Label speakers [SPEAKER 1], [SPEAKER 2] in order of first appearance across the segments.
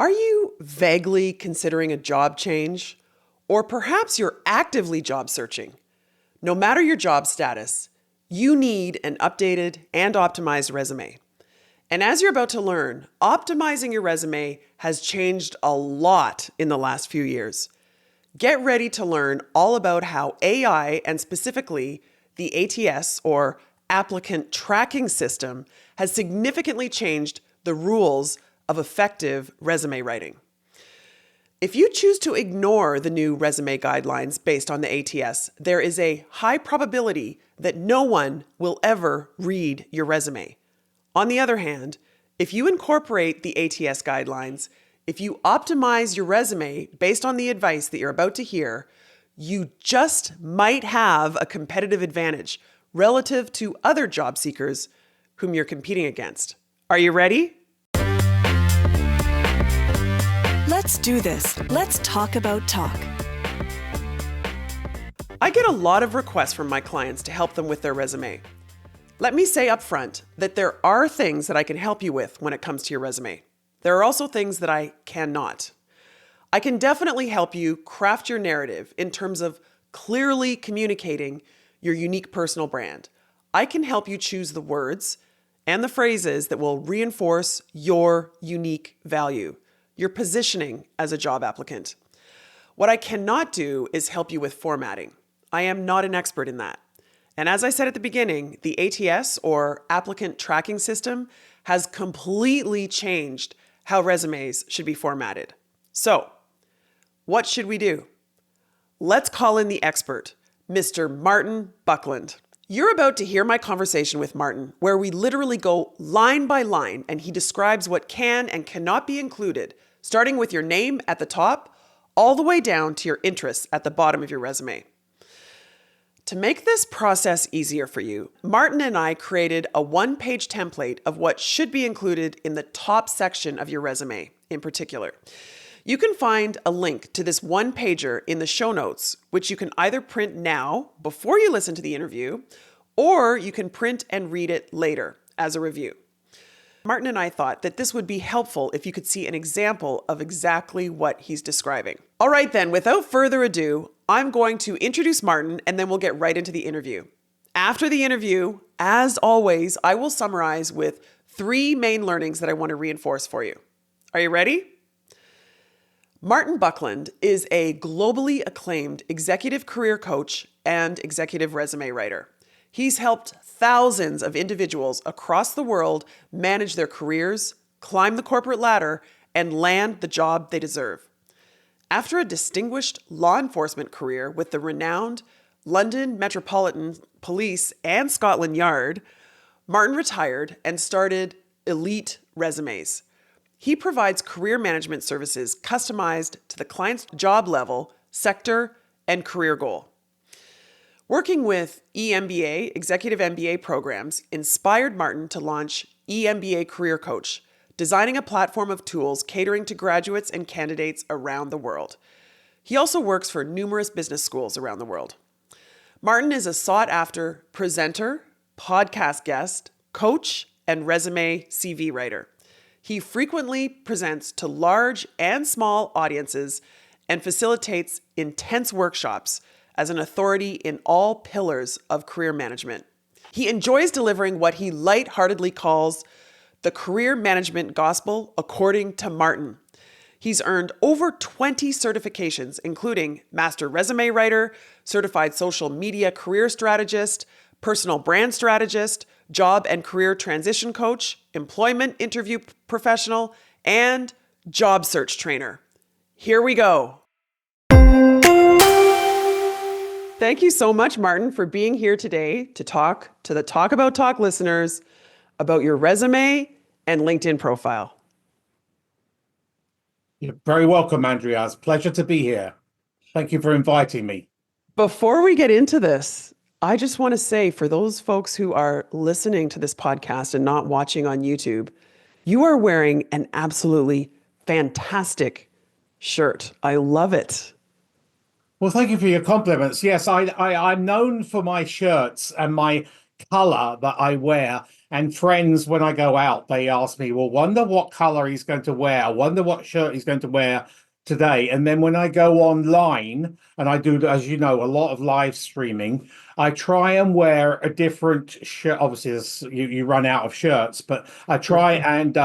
[SPEAKER 1] Are you vaguely considering a job change? Or perhaps you're actively job searching? No matter your job status, you need an updated and optimized resume. And as you're about to learn, optimizing your resume has changed a lot in the last few years. Get ready to learn all about how AI and specifically the ATS or Applicant Tracking System has significantly changed the rules of effective resume writing. If you choose to ignore the new resume guidelines based on the ATS, there is a high probability that no one will ever read your resume. On the other hand, if you incorporate the ATS guidelines, if you optimize your resume based on the advice that you're about to hear, you just might have a competitive advantage relative to other job seekers whom you're competing against. Are you ready?
[SPEAKER 2] Let's do this. Let's talk about talk.
[SPEAKER 1] I get a lot of requests from my clients to help them with their resume. Let me say up front that there are things that I can help you with when it comes to your resume. There are also things that I cannot. I can definitely help you craft your narrative in terms of clearly communicating your unique personal brand. I can help you choose the words and the phrases that will reinforce your unique value, your positioning as a job applicant. What I cannot do is help you with formatting. I am not an expert in that. And as I said at the beginning, the ATS or Applicant Tracking System has completely changed how resumes should be formatted. So, what should we do? Let's call in the expert, Mr. Martin Buckland. You're about to hear my conversation with Martin, where we literally go line by line and he describes what can and cannot be included, starting with your name at the top, all the way down to your interests at the bottom of your resume. To make this process easier for you, Martin and I created a one-page template of what should be included in the top section of your resume in particular. You can find a link to this one-pager in the show notes, which you can either print now before you listen to the interview, or you can print and read it later as a review. Martin and I thought that this would be helpful if you could see an example of exactly what he's describing. All right then, without further ado, I'm going to introduce Martin and then we'll get right into the interview. After the interview, as always, I will summarize with 3 main learnings that I want to reinforce for you. Are you ready? Martin Buckland is a globally acclaimed executive career coach and executive resume writer. He's helped thousands of individuals across the world manage their careers, climb the corporate ladder, and land the job they deserve. After a distinguished law enforcement career with the renowned London Metropolitan Police and Scotland Yard, Martin retired and started Elite Resumes. He provides career management services customized to the client's job level, sector, and career goal. Working with EMBA, Executive MBA programs, inspired Martin to launch EMBA Career Coach, designing a platform of tools catering to graduates and candidates around the world. He also works for numerous business schools around the world. Martin is a sought-after presenter, podcast guest, coach, and resume CV writer. He frequently presents to large and small audiences and facilitates intense workshops as an authority in all pillars of career management. He enjoys delivering what he lightheartedly calls the career management gospel according to Martin. He's earned over 20 certifications, including Master Resume Writer, Certified Social Media Career Strategist, Personal Brand Strategist, Job and Career Transition Coach, Employment Interview Professional, and Job Search Trainer. Here we go. Thank you so much, Martin, for being here today to talk to the Talk About Talk listeners about your resume and LinkedIn profile.
[SPEAKER 3] You're very welcome, Andrea. It's a pleasure to be here. Thank you for inviting me.
[SPEAKER 1] Before we get into this, I just want to say for those folks who are listening to this podcast and not watching on YouTube, you are wearing an absolutely fantastic shirt. I love it.
[SPEAKER 3] Well, thank you for your compliments. Yes, I'm known for my shirts and my color that I wear. And friends, when I go out, they ask me, well, wonder what color he's going to wear. I wonder what shirt he's going to wear today. And then when I go online, and I do, as you know, a lot of live streaming, I try and wear a different shirt. Obviously, you run out of shirts, but I try and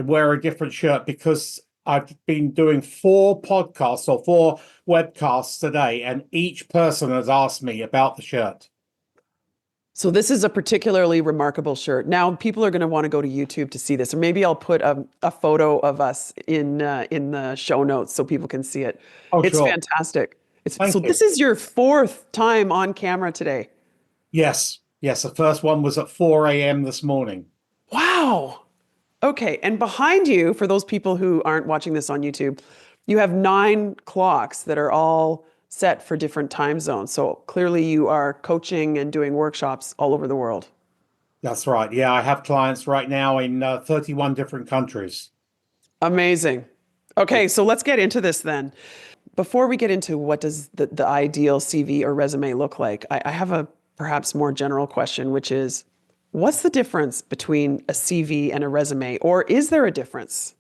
[SPEAKER 3] wear a different shirt because I've been doing 4 podcasts or 4 webcasts today, and each person has asked me about the shirt.
[SPEAKER 1] So this is a particularly remarkable shirt. Now people are going to want to go to YouTube to see this, or maybe I'll put a photo of us in the show notes so people can see it.
[SPEAKER 3] Oh,
[SPEAKER 1] It's
[SPEAKER 3] sure.
[SPEAKER 1] fantastic.
[SPEAKER 3] Thank you.
[SPEAKER 1] This is your 4th time on camera today.
[SPEAKER 3] Yes. Yes. The first one was at 4 a.m. this morning.
[SPEAKER 1] Wow. Okay. And behind you, for those people who aren't watching this on YouTube, you have 9 clocks that are all set for different time zones. So clearly you are coaching and doing workshops all over the world.
[SPEAKER 3] That's right. Yeah, I have clients right now in 31 different countries.
[SPEAKER 1] Amazing. Okay, so let's get into this then. Before we get into what does the ideal CV or resume look like, I have a perhaps more general question, which is, what's the difference between a CV and a resume, or is there a difference?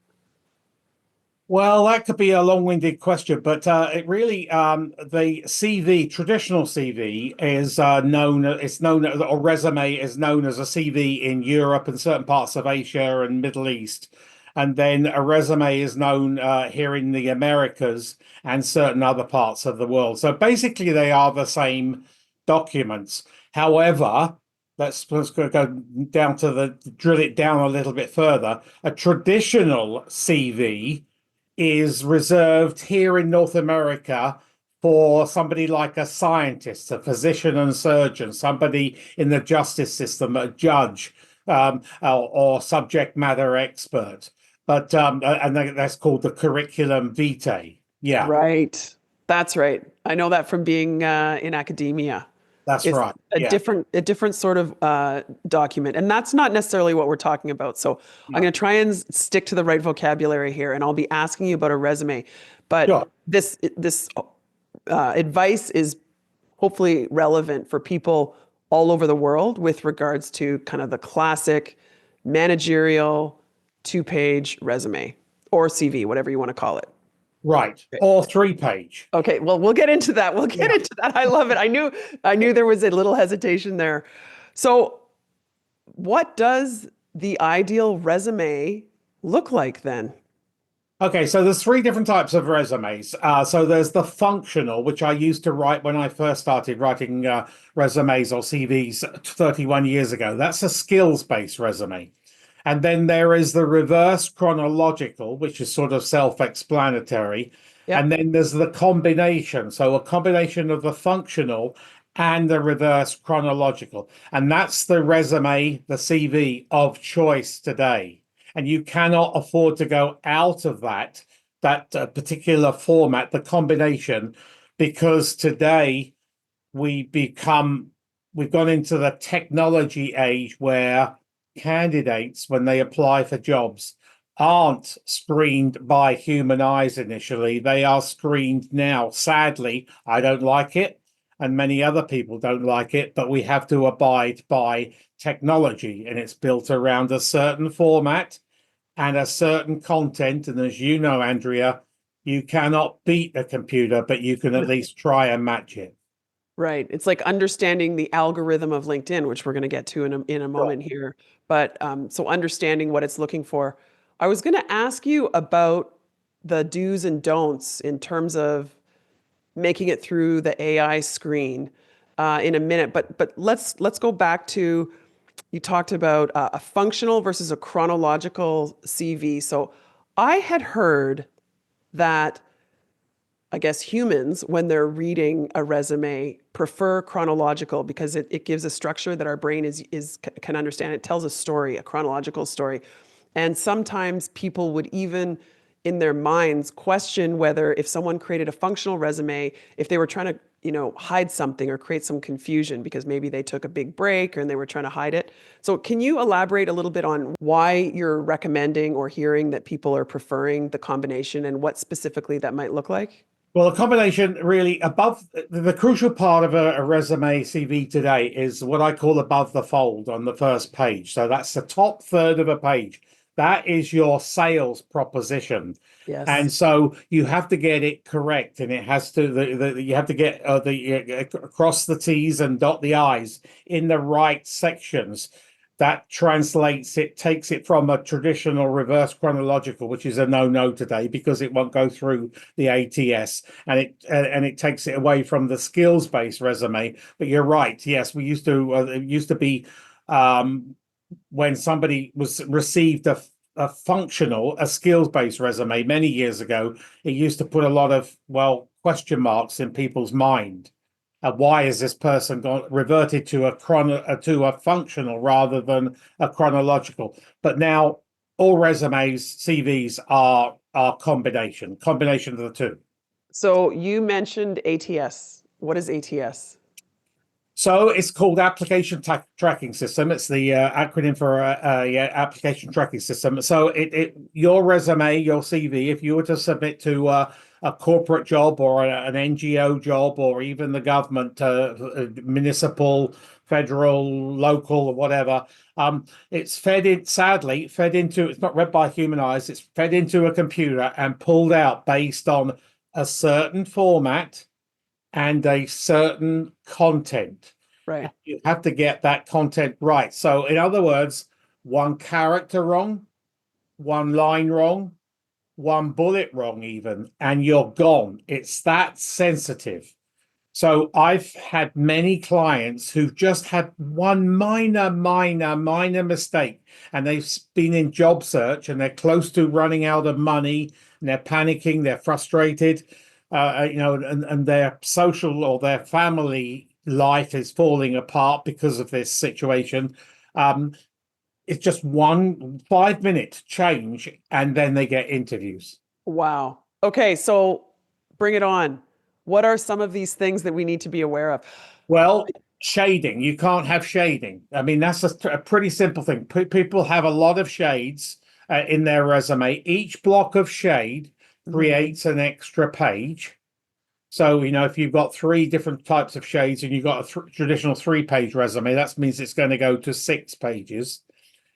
[SPEAKER 3] Well, that could be a long-winded question, but it really the CV, traditional CV, is known, or resume is known as a CV in Europe and certain parts of Asia and Middle East, and then a resume is known here in the Americas and certain other parts of the world. So basically, they are the same documents. However, let's go down to drill it down a little bit further. A traditional CV is reserved here in North America for somebody like a scientist, a physician and surgeon, somebody in the justice system, a judge, or subject matter expert. But and that's called the curriculum vitae. Yeah,
[SPEAKER 1] Right. That's right. I know that from being in academia.
[SPEAKER 3] that's
[SPEAKER 1] It's
[SPEAKER 3] right.
[SPEAKER 1] a
[SPEAKER 3] Yeah,
[SPEAKER 1] different sort of document, and that's not necessarily what we're talking about. So I'm
[SPEAKER 3] yeah,
[SPEAKER 1] going to try and stick to the right vocabulary here, and I'll be asking you about a resume. But
[SPEAKER 3] sure.
[SPEAKER 1] this advice is hopefully relevant for people all over the world with regards to kind of the classic managerial 2-page resume or CV, whatever you want to call it.
[SPEAKER 3] Right. Or 3-page.
[SPEAKER 1] Okay, well, we'll get into that. We'll get
[SPEAKER 3] Yeah.
[SPEAKER 1] into that. I love it. I knew there was a little hesitation there. So, what does the ideal resume look like then?
[SPEAKER 3] Okay, so there's 3 different types of resumes. So there's the functional, which I used to write when I first started writing resumes or CVs 31 years ago. That's a skills-based resume. And then there is the reverse chronological, which is sort of self-explanatory. And
[SPEAKER 1] Yep.
[SPEAKER 3] then there's the combination. So a combination of the functional and the reverse chronological. And that's the resume, the CV of choice today. And you cannot afford to go out of that particular format, the combination, because today we've gone into the technology age where candidates, when they apply for jobs, aren't screened by human eyes initially. They are screened now. Sadly, I don't like it, and many other people don't like it, but we have to abide by technology, and it's built around a certain format and a certain content. And as you know, Andrea, you cannot beat a computer, but you can at least try and match it.
[SPEAKER 1] Right. It's like understanding the algorithm of LinkedIn, which we're going to get to in a
[SPEAKER 3] Sure.
[SPEAKER 1] moment here. But so understanding what it's looking for. I was going to ask you about the do's and don'ts in terms of making it through the AI screen in a minute. But let's go back to, you talked about a functional versus a chronological CV. So I had heard that, I guess, humans, when they're reading a resume, prefer chronological because it gives a structure that our brain can understand. It tells a story, a chronological story. And sometimes people would even in their minds question whether, if someone created a functional resume, if they were trying to, hide something or create some confusion because maybe they took a big break and they were trying to hide it. So can you elaborate a little bit on why you're recommending or hearing that people are preferring the combination and what specifically that might look like?
[SPEAKER 3] Well, a combination really above the crucial part of a resume CV today is what I call above the fold on the first page. So that's the top third of a page. That is your sales proposition.
[SPEAKER 1] Yes.
[SPEAKER 3] And so you have to get it correct, and it has to you have to get cross the T's and dot the I's in the right sections. That translates it, takes it from a traditional reverse chronological, which is a no-no today because it won't go through the ATS, and it takes it away from the skills-based resume. But you're right. Yes, we used to it used to be when somebody was received a skills-based resume many years ago, it used to put a lot of, well, question marks in people's mind. Why is this person reverted to a functional rather than a chronological? But now all resumes, CVs are combination of the two.
[SPEAKER 1] So you mentioned ATS. What is ATS?
[SPEAKER 3] So it's called Application Tracking System. It's the acronym for Application Tracking System. So your resume, your CV, if you were to submit to a corporate job or an NGO job or even the government, municipal, federal, local, or whatever, it's sadly fed into. It's not read by human eyes. It's fed into a computer and pulled out based on a certain format and a certain content.
[SPEAKER 1] Right.
[SPEAKER 3] You have to get that content right. So, in other words, one character wrong, one line wrong, one bullet wrong, even, and you're gone. It's that sensitive. So, I've had many clients who've just had one minor mistake, and they've been in job search and they're close to running out of money and they're panicking, they're frustrated, and their social or their family life is falling apart because of this situation. It's just 1 5 minute change, and then they get interviews.
[SPEAKER 1] Wow. Okay, so bring it on. What are some of these things that we need to be aware of?
[SPEAKER 3] Well, shading. You can't have shading. I mean, that's a pretty simple thing. People have a lot of shades in their resume. Each block of shade creates an extra page. So, if you've got three different types of shades and you've got a traditional 3 page resume, that means it's going to go to 6 pages.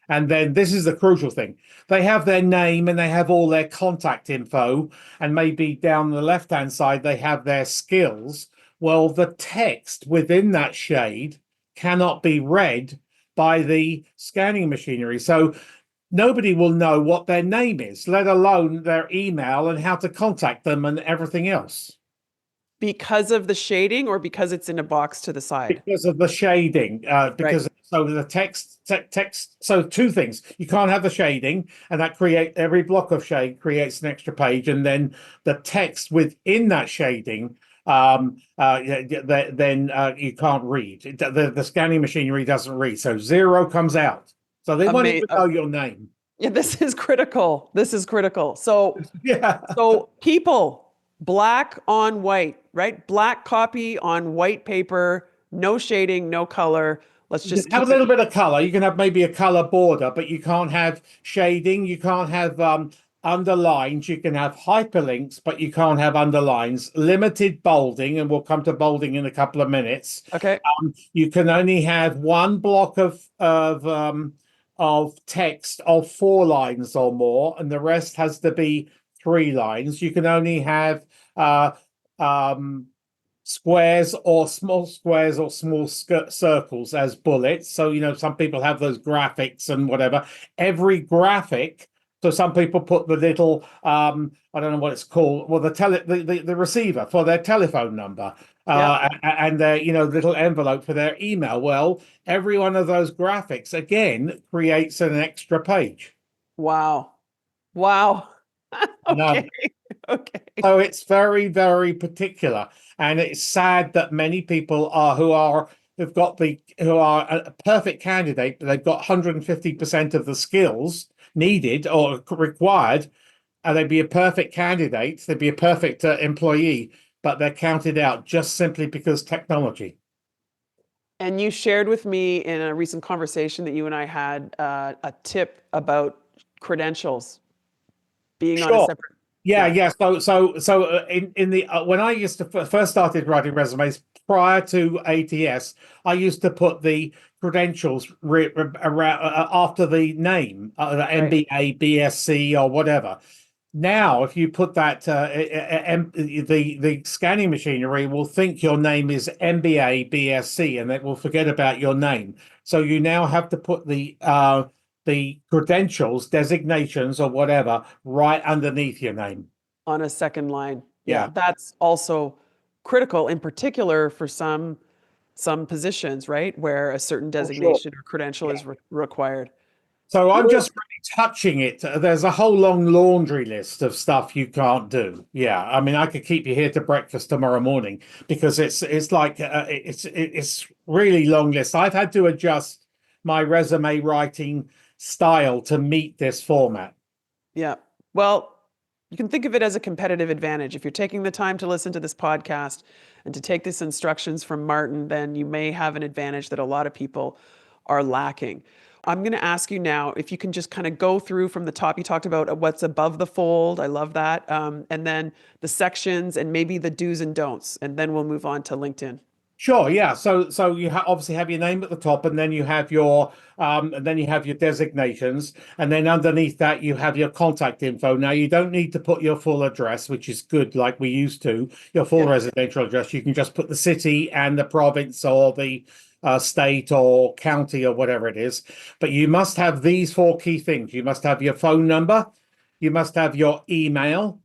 [SPEAKER 3] And then this is the crucial thing. They have their name and they have all their contact info. And maybe down the left-hand side, they have their skills. Well, the text within that shade cannot be read by the scanning machinery. So nobody will know what their name is, let alone their email and how to contact them and everything else.
[SPEAKER 1] Because of the shading or because it's in a box to the side?
[SPEAKER 3] Because of the shading, because so the text. So two things: you can't have the shading, and that every block of shade creates an extra page, and then the text within that shading, then you can't read. The scanning machinery doesn't read, so zero comes out. So they won't even know your name.
[SPEAKER 1] Yeah, this is critical. This is critical. So
[SPEAKER 3] yeah.
[SPEAKER 1] So people. Black on white, right? Black copy on white paper, no shading, no color. Let's just
[SPEAKER 3] have a little bit of color. You can have maybe a color border, but you can't have shading. You can't have underlines. You can have hyperlinks, but you can't have underlines. Limited bolding, and we'll come to bolding in a couple of minutes.
[SPEAKER 1] Okay.
[SPEAKER 3] You can only have one block of text of 4 lines or more, and the rest has to be 3 lines. You can only have squares or small circles as bullets. So, some people have those graphics and whatever. Every graphic. So some people put the little, I don't know what it's called. Well, the receiver for their telephone number, and their, little envelope for their email. Well, every one of those graphics again creates an extra page.
[SPEAKER 1] Wow. Okay. Okay.
[SPEAKER 3] So it's very, very particular, and it's sad that many people who are a perfect candidate, but they've got 150% of the skills needed or required, and they'd be a perfect candidate, they'd be a perfect employee, but they're counted out just simply because technology.
[SPEAKER 1] And you shared with me in a recent conversation that you and I had a tip about credentials being on a separate.
[SPEAKER 3] Yeah,
[SPEAKER 1] Yeah.
[SPEAKER 3] yeah. In the when I used to first started writing resumes prior to ATS, I used to put the credentials around after the name, the
[SPEAKER 1] Right.
[SPEAKER 3] MBA, BSc, or whatever. Now, if you put that, the scanning machinery will think your name is MBA, BSc, and it will forget about your name. So you now have to put the credentials, designations, or whatever right underneath your name.
[SPEAKER 1] On a second line. Yeah,
[SPEAKER 3] Yeah.
[SPEAKER 1] that's also critical, in particular for some positions, right, where a certain
[SPEAKER 3] Oh, sure.
[SPEAKER 1] designation or credential
[SPEAKER 3] Yeah.
[SPEAKER 1] is required.
[SPEAKER 3] So I'm
[SPEAKER 1] Woo!
[SPEAKER 3] just really touching it. There's a whole long laundry list of stuff you can't do. Yeah, I mean, I could keep you here to breakfast tomorrow morning because it's like it's really long list. I've had to adjust my resume writing style to meet this format.
[SPEAKER 1] Yeah. Well, you can think of it as a competitive advantage. If you're taking the time to listen to this podcast and to take these instructions from Martin, then you may have an advantage that a lot of people are lacking. I'm going to ask you now if you can just kind of go through from the top. You talked about what's above the fold. I love that. And then the sections and maybe the do's and don'ts. And then we'll move on to LinkedIn.
[SPEAKER 3] Sure, yeah. So you obviously have your name at the top, and then you have your designations, and then underneath that you have your contact info. Now you don't need to put your full address, which is good, like we used to. Your full
[SPEAKER 1] Yeah.
[SPEAKER 3] residential address. You can just put the city and the province or the state or county or whatever it is. But you must have these four key things. You must have your phone number. You must have your email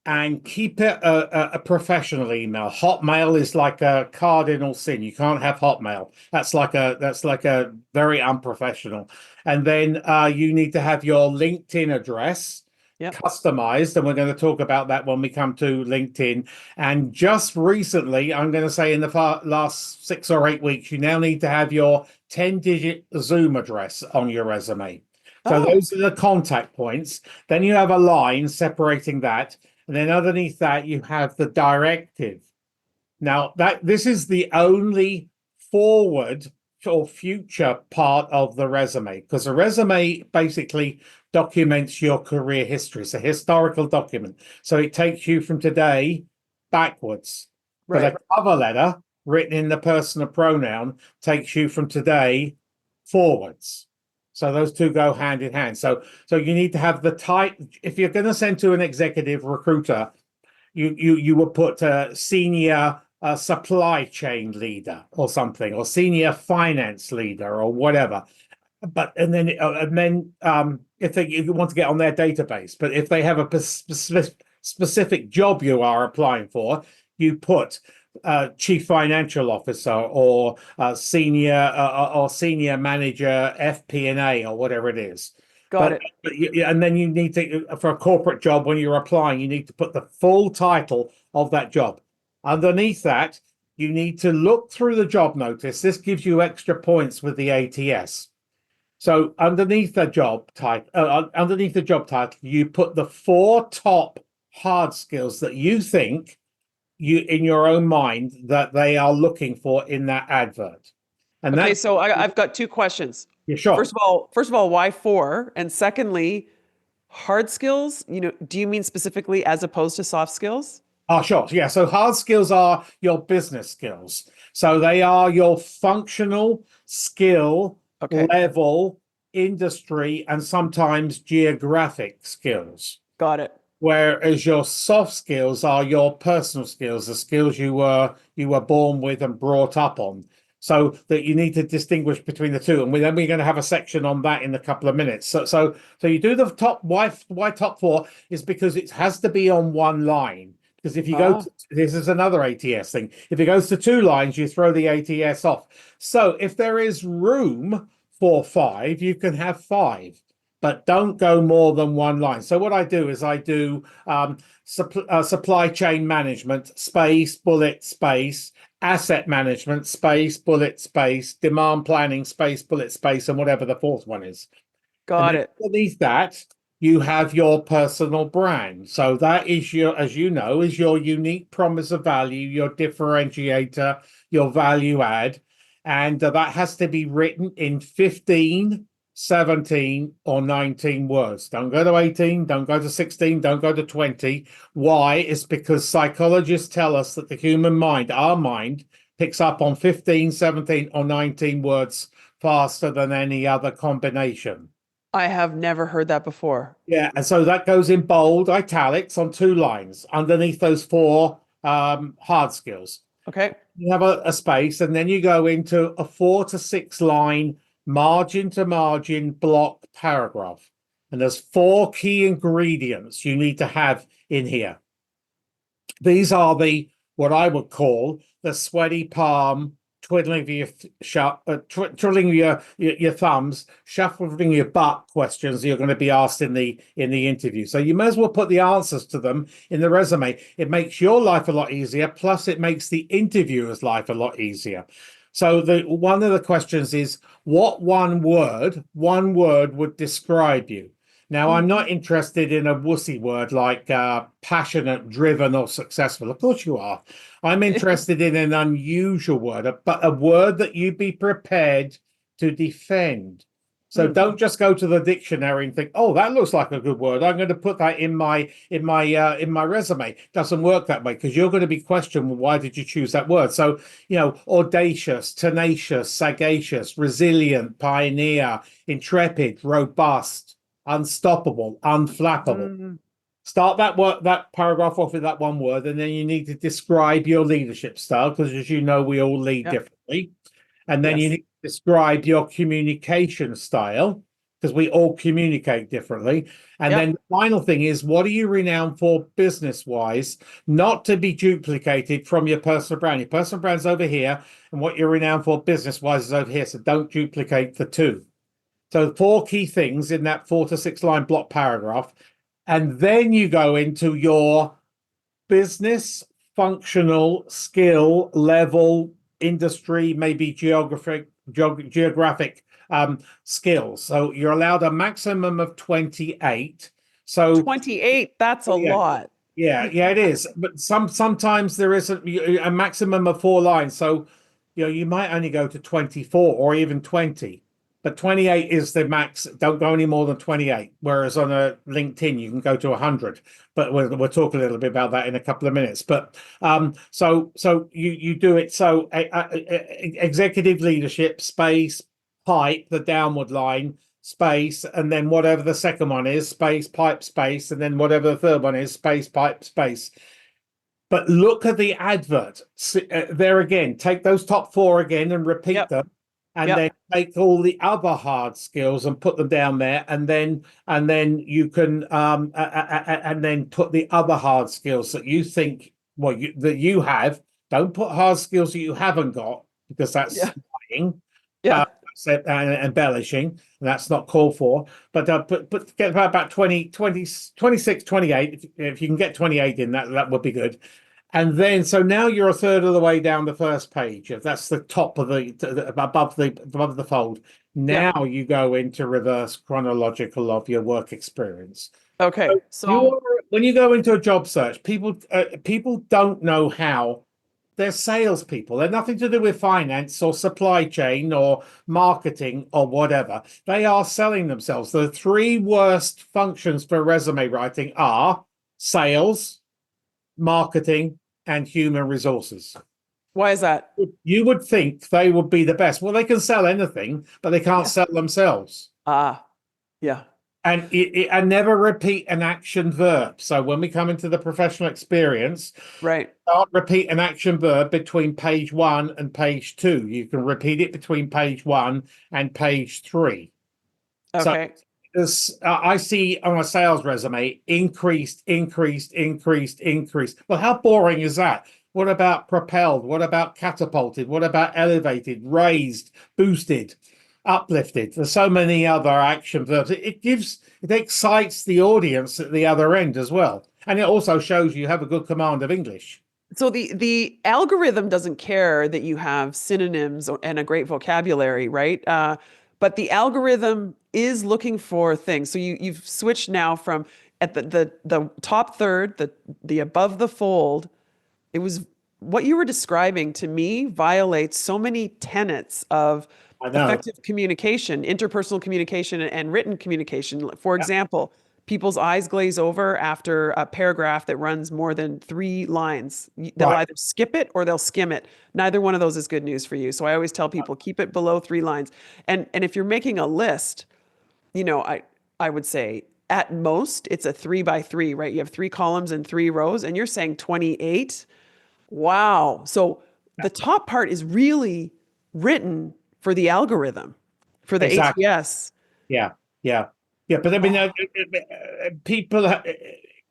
[SPEAKER 3] and keep it a professional email. Hotmail is like a cardinal sin. You can't have Hotmail. That's like a very unprofessional. And then you need to have your LinkedIn address
[SPEAKER 1] Yep.
[SPEAKER 3] customized, and we're going to talk about that when we come to LinkedIn. And just recently, I'm going to say in the last 6 or 8 weeks, you now need to have your 10-digit Zoom address on your resume. So
[SPEAKER 1] Oh,
[SPEAKER 3] those are the contact points. Then you have a line separating that. And then underneath that, you have the directive. Now, this is the only forward or future part of the resume, because a resume basically documents your career history. It's a historical document. So it takes you from today backwards. But
[SPEAKER 1] right.
[SPEAKER 3] a cover letter written in the personal pronoun takes you from today forwards. So those two go hand in hand. So you need to have the type. If you're going to send to an executive recruiter, you would put a senior supply chain leader or something, or senior finance leader or whatever. But and then if you want to get on their database, but if they have a specific job you are applying for, you put chief financial officer or senior manager FP&A or whatever it is.
[SPEAKER 1] Got it.
[SPEAKER 3] And then you need to, for a corporate job, when you're applying, you need to put the full title of that job. Underneath that, you need to look through the job notice. This gives you extra points with the ATS. So underneath the job title, you put the four top hard skills that you think you in your own mind that they are looking for in that advert. And
[SPEAKER 1] Okay,
[SPEAKER 3] that,
[SPEAKER 1] so I've got two questions.
[SPEAKER 3] yeah, sure.
[SPEAKER 1] First of all, why four? And secondly, hard skills, do you mean specifically as opposed to soft skills?
[SPEAKER 3] Oh, sure. Yeah. So hard skills are your business skills. So they are your functional skill
[SPEAKER 1] Okay,
[SPEAKER 3] level, industry, and sometimes geographic skills.
[SPEAKER 1] got it.
[SPEAKER 3] Whereas your soft skills are your personal skills, the skills you were born with and brought up on. So that you need to distinguish between the two, and then we're going to have a section on that in a couple of minutes. So you do the top. Why top four is because it has to be on one line. Because if you go
[SPEAKER 1] Ah,
[SPEAKER 3] to, this is another ATS thing. If it goes to two lines, you throw the ATS off. So if there is room for five, you can have five, but don't go more than one line. So what I do is I do supply chain management, space, bullet, space, asset management, space, bullet, space, demand planning, space, bullet, space, and whatever the fourth one is. And
[SPEAKER 1] got
[SPEAKER 3] then
[SPEAKER 1] it.
[SPEAKER 3] underneath that, you have your personal brand. So that is as you know, is your unique promise of value, your differentiator, your value add. And that has to be written in 15 17, or 19 words. Don't go to 18, don't go to 16, don't go to 20. Why? It's because psychologists tell us that the human mind, our mind, picks up on 15, 17, or 19 words faster than any other combination.
[SPEAKER 1] I have never heard that before.
[SPEAKER 3] Yeah, and so that goes in bold, italics on 2 lines underneath those 4 hard skills.
[SPEAKER 1] Okay.
[SPEAKER 3] You have a space, and then you go into a 4 to 6 line margin to margin block paragraph. And there's 4 key ingredients you need to have in here. These are what I would call the sweaty palm, twiddling your thumbs, shuffling your butt questions you're going to be asked in the interview. So you may as well put the answers to them in the resume. It makes your life a lot easier, plus it makes the interviewer's life a lot easier. So one of the questions is, what one word would describe you? Now, I'm not interested in a wussy word like passionate, driven, or successful. Of course you are. I'm interested in an unusual word, but a word that you'd be prepared to defend. So don't just go to the dictionary and think, "Oh, that looks like a good word. I'm going to put that in my resume." Doesn't work that way, because you're going to be questioned. Well, why did you choose that word? So, audacious, tenacious, sagacious, resilient, pioneer, intrepid, robust, unstoppable, unflappable. Start that paragraph off with that one word, and then you need to describe your leadership style, because as you know, we all lead differently. And then you need to describe your communication style, because we all communicate differently. And then the final thing is, what are you renowned for business-wise, not to be duplicated from your personal brand. Your personal brand's over here, and what you're renowned for business-wise is over here, so don't duplicate the two. So 4 key things in that 4 to 6 line block paragraph. And then you go into your business, functional, skill, level, industry, maybe geographic skills. So you're allowed a maximum of 28. So
[SPEAKER 1] 28, that's a lot.
[SPEAKER 3] Yeah, it is. But sometimes there is a maximum of 4 lines. So you might only go to 24 or even 20. But 28 is the max. Don't go any more than 28. Whereas on a LinkedIn, you can go to 100. But we'll talk a little bit about that in a couple of minutes. But so you do it. So executive leadership, space, pipe, the downward line, space, and then whatever the second one is, space, pipe, space, and then whatever the third one is, space, pipe, space. But look at the advert. There again, take those top 4 again and repeat them. And then take all the other hard skills and put them down there, and then you can and then put the other hard skills that you think that you have. Don't put hard skills that you haven't got, because that's lying. Embellishing, and that's not called for. But get about 20, 20, 26, 28. If you can get 28 in, that would be good. And then, so now you're a third of the way down the first page. If that's the top of above the fold. Now you go into reverse chronological of your work experience.
[SPEAKER 1] Okay, so
[SPEAKER 3] when you go into a job search, people don't know how. They're salespeople. They're nothing to do with finance or supply chain or marketing or whatever. They are selling themselves. The 3 worst functions for resume writing are sales, marketing, and human resources.
[SPEAKER 1] Why is that?
[SPEAKER 3] You would think they would be the best. Well, they can sell anything, but they can't sell themselves.
[SPEAKER 1] Yeah.
[SPEAKER 3] And and never repeat an action verb. So when we come into the professional experience, start repeat an action verb between page 1 and page 2. You can repeat it between page 1 and page 3.
[SPEAKER 1] Okay.
[SPEAKER 3] So, I see on a sales resume, increased. Well, how boring is that? What about propelled? What about catapulted? What about elevated, raised, boosted, uplifted? There's so many other action verbs. It excites the audience at the other end as well. And it also shows you have a good command of English.
[SPEAKER 1] So the algorithm doesn't care that you have synonyms and a great vocabulary, right? But the algorithm is looking for things. So you've switched now from at the top third, the above the fold. It was what you were describing to me violates so many tenets of
[SPEAKER 3] I know.
[SPEAKER 1] effective communication, interpersonal communication, and written communication. For
[SPEAKER 3] Yeah.
[SPEAKER 1] example, people's eyes glaze over after a paragraph that runs more than 3 lines. They'll
[SPEAKER 3] Right.
[SPEAKER 1] either skip it or they'll skim it. Neither one of those is good news for you. So I always tell people keep it below 3 lines. And if you're making a list, I would say at most it's a 3 by 3, right? You have 3 columns and 3 rows, and you're saying 28. Wow. So the top part is really written for the algorithm, for the
[SPEAKER 3] Exactly.
[SPEAKER 1] ATS.
[SPEAKER 3] Yeah. Yeah. Yeah. But I mean, people,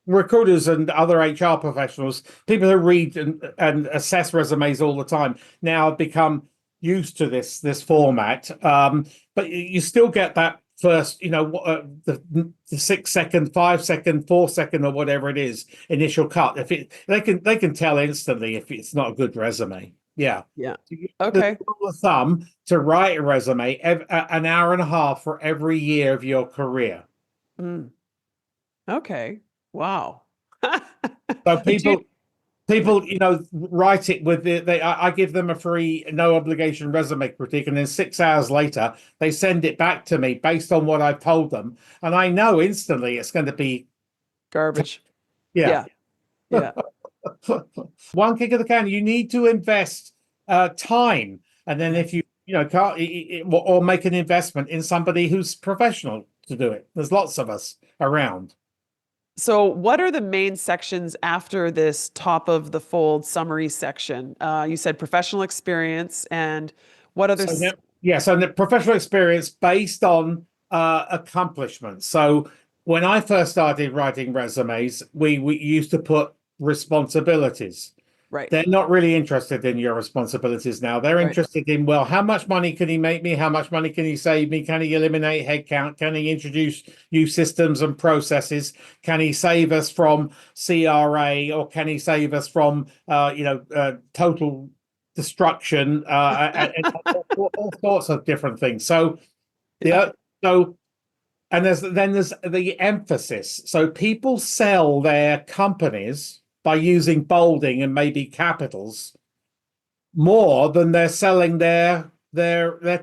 [SPEAKER 3] recruiters and other HR professionals, people who read and assess resumes all the time now have become used to this format. But you still get that first, the 6 second, 5 second, 4 second, or whatever it is, initial cut. If they can tell instantly if it's not a good resume. Yeah.
[SPEAKER 1] Yeah.
[SPEAKER 3] The
[SPEAKER 1] Okay.
[SPEAKER 3] rule of thumb to write a resume, an hour and a half for every year of your career.
[SPEAKER 1] Mm. Okay. Wow.
[SPEAKER 3] So
[SPEAKER 1] Do you,
[SPEAKER 3] people, write it with I give them a free, no obligation resume critique, and then 6 hours later they send it back to me based on what I've told them, and I know instantly it's going to be,
[SPEAKER 1] garbage.
[SPEAKER 3] yeah.
[SPEAKER 1] Yeah. Yeah.
[SPEAKER 3] One kick of the can. You need to invest time, and then if you can't, or make an investment in somebody who's professional to do it. There's lots of us around.
[SPEAKER 1] So, what are the main sections after this top of the fold summary section? You said professional experience, and what other?
[SPEAKER 3] So so the professional experience based on accomplishments. So when I first started writing resumes, we used to put responsibilities.
[SPEAKER 1] Right.
[SPEAKER 3] They're not really interested in your responsibilities now. They're
[SPEAKER 1] Right.
[SPEAKER 3] interested in, well, how much money can he make me? How much money can he save me? Can he eliminate headcount? Can he introduce new systems and processes? Can he save us from CRA, or can he save us from, total destruction, and all sorts of different things. So,
[SPEAKER 1] Yeah.
[SPEAKER 3] yeah, so, and there's the emphasis. So people sell their companies by using bolding and maybe capitals more than they're selling their